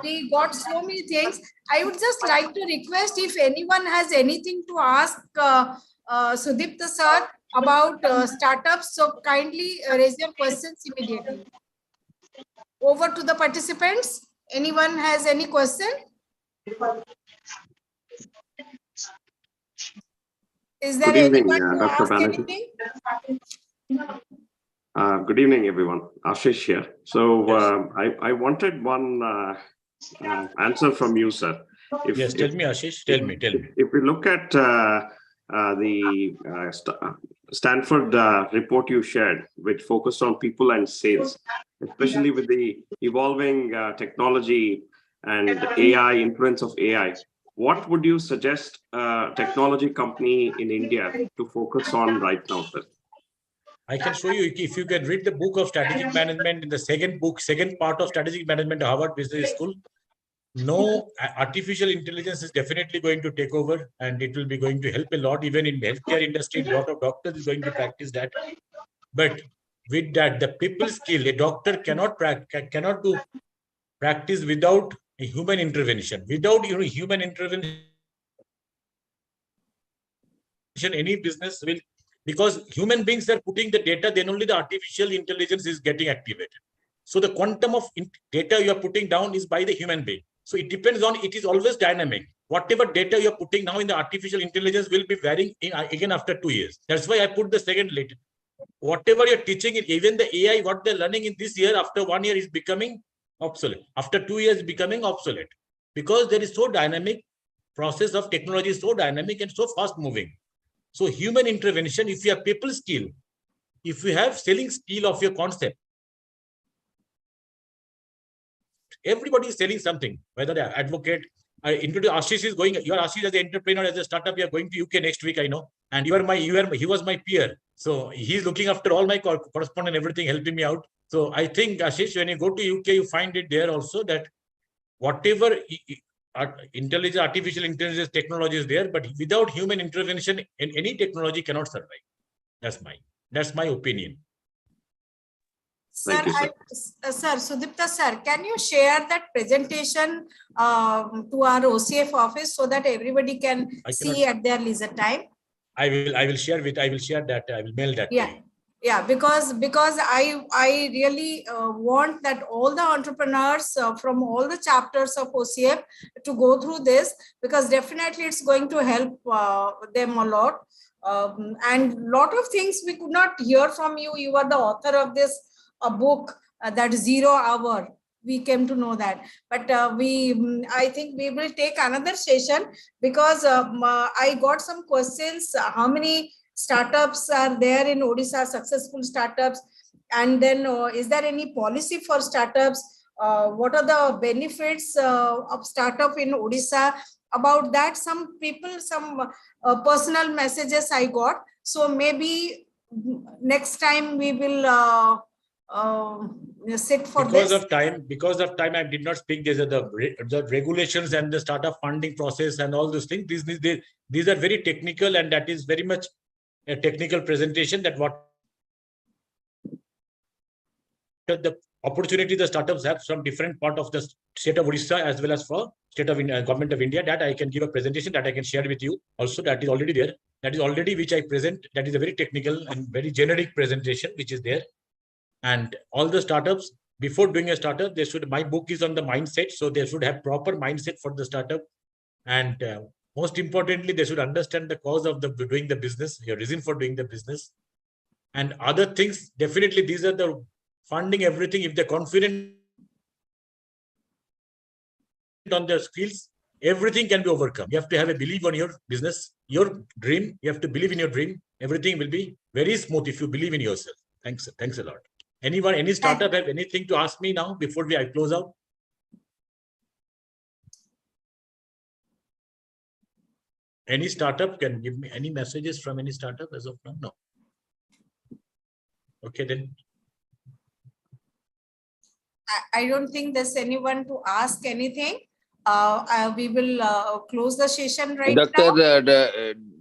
We got so many things. I would just like to request, if anyone has anything to ask Sudipta sir about startups, so kindly raise your questions immediately. Over to the participants. Anyone has any question? Is there Good evening, anyone to Dr. ask Banerjee. anything? Good evening, everyone. Ashish here. So I wanted one answer from you, sir. Yes, tell me, Ashish. Tell me. If we look at the Stanford report you shared, which focused on people and sales, especially with the evolving technology and AI, influence of AI, what would you suggest a technology company in India to focus on right now, sir? I can show you, if you can read the book of strategic management, in the second part of strategic management at Harvard Business School. No, artificial intelligence is definitely going to take over, and it will be going to help a lot. Even in healthcare industry, a lot of doctors is going to practice that. But with that, the people skill, a doctor cannot do practice without a human intervention. Without human intervention, any business will, because human beings are putting the data, then only the artificial intelligence is getting activated. So the quantum of data you are putting down is by the human being. So it depends on, it is always dynamic. Whatever data you're putting now in the artificial intelligence will be varying again after 2 years. That's why I put the second later. Whatever you're teaching, even the AI, what they're learning in this year, after 1 year is becoming obsolete. After 2 years, becoming obsolete. Because there is so dynamic process of technology, so dynamic and so fast moving. So human intervention, if you have people skill, if you have selling skill of your concept, everybody is selling something, whether they are advocate. I introduce Ashish is going, you are Ashish as an entrepreneur, as a startup, you are going to UK next week, I know. And he was my peer. So he's looking after all my correspondence and everything, helping me out. So I think, Ashish, when you go to UK, you find it there also that whatever intelligence, artificial intelligence technology is there, but without human intervention, any technology cannot survive. That's my opinion. Sir, Thank you, sir. Sir, Sudipta sir, can you share that presentation to our OCF office so that everybody can see at their leisure time? I will share that. I will mail that. Yeah. Yeah, because I really want that all the entrepreneurs from all the chapters of OCF to go through this, because definitely it's going to help them a lot. And lot of things we could not hear from you. You are the author of this book, that 0 Hour. We came to know that, but I think we will take another session, because I got some questions. How many startups are there in Odisha, successful startups? And then is there any policy for startups? What are the benefits of startup in Odisha? About that, some people, some personal messages I got. So maybe next time we will sit for because this. Because of time, I did not speak. These are the regulations and the startup funding process and all those things. These are very technical, and that is very much a technical presentation. That what the opportunity the startups have from different part of the state of Odisha as well as for state of government of India. That I can give a presentation that I can share with you. Also, that is already there. That is already which I present. That is a very technical and very generic presentation which is there. And all the startups, before doing a startup, my book is on the mindset. So they should have proper mindset for the startup. And most importantly, they should understand the cause of doing the business, your reason for doing the business. And other things, definitely these are the funding, everything. If they're confident on their skills, everything can be overcome. You have to have a belief on your business, your dream. You have to believe in your dream. Everything will be very smooth if you believe in yourself. Thanks a lot. Any startup have anything to ask me now before I close out? Any startup can give me any messages from any startup as of now? No. Okay, then. I don't think there's anyone to ask anything. We will close the session right now.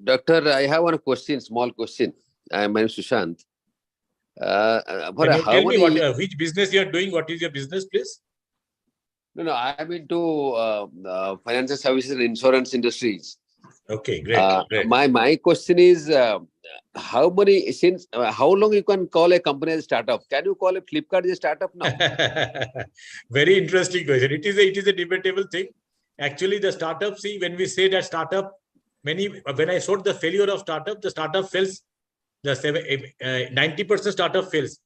Doctor, I have one question, small question. My name is Sushant. Can you tell me which business you are doing? What is your business, please? No, I'm into financial services and insurance industries. Okay, great. My question is, how long you can call a company as a startup? Can you call a Flipkart as a startup now? Very interesting question. It is a debatable thing. Actually, the startup, see, when we say that startup, when I showed the failure of startup, the startup fails. The 90% startup fails.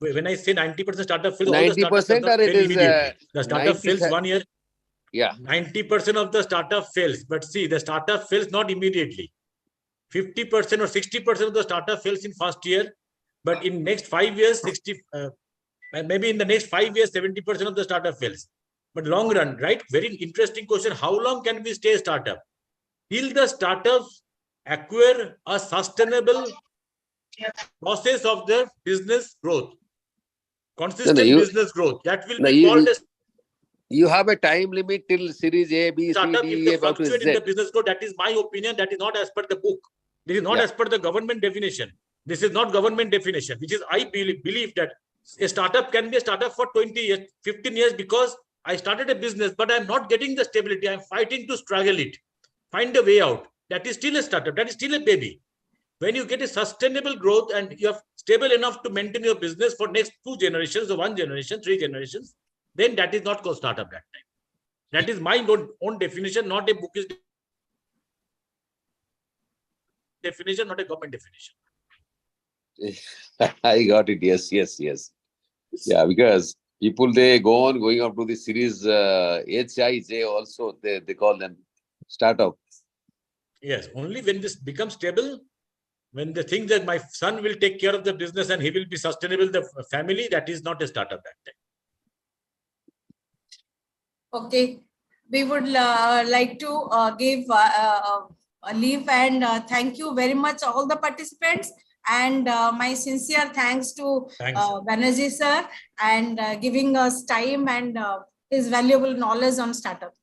When I say 90% startup fails, 90% or it is the startup fails 1 year. Yeah. 90% of the startup fails. But see, the startup fails not immediately. 50% or 60% of the startup fails in first year. But in next 5 years, maybe in the next 5 years, 70% of the startup fails. But long run, right? Very interesting question. How long can we stay a startup? Till the startups acquire a sustainable process of their business growth, consistent business growth. That will be called as. You have a time limit till series A, B, startup. C, D, if they fluctuate in the business growth, that is my opinion. That is not as per the book. This is not as per the government definition. This is not government definition, which is I believe that a startup can be a startup for 20 years, 15 years, because I started a business, but I'm not getting the stability. I'm fighting to struggle it, find a way out. That is still a startup. That is still a baby. When you get a sustainable growth and you are stable enough to maintain your business for next 2 generations or 1 generation, 3 generations, then that is not called startup that time. That is my own definition, not a book definition, not a government definition. I got it. Yes. Yeah, because people, they go on going up to the series HIJ also, they call them startup. Yes, only when this becomes stable, when they think that my son will take care of the business and he will be sustainable, the family, that is not a startup that time. Okay, we would like to give a leave and thank you very much all the participants, and my sincere thanks to Banerjee sir and giving us time and his valuable knowledge on startup.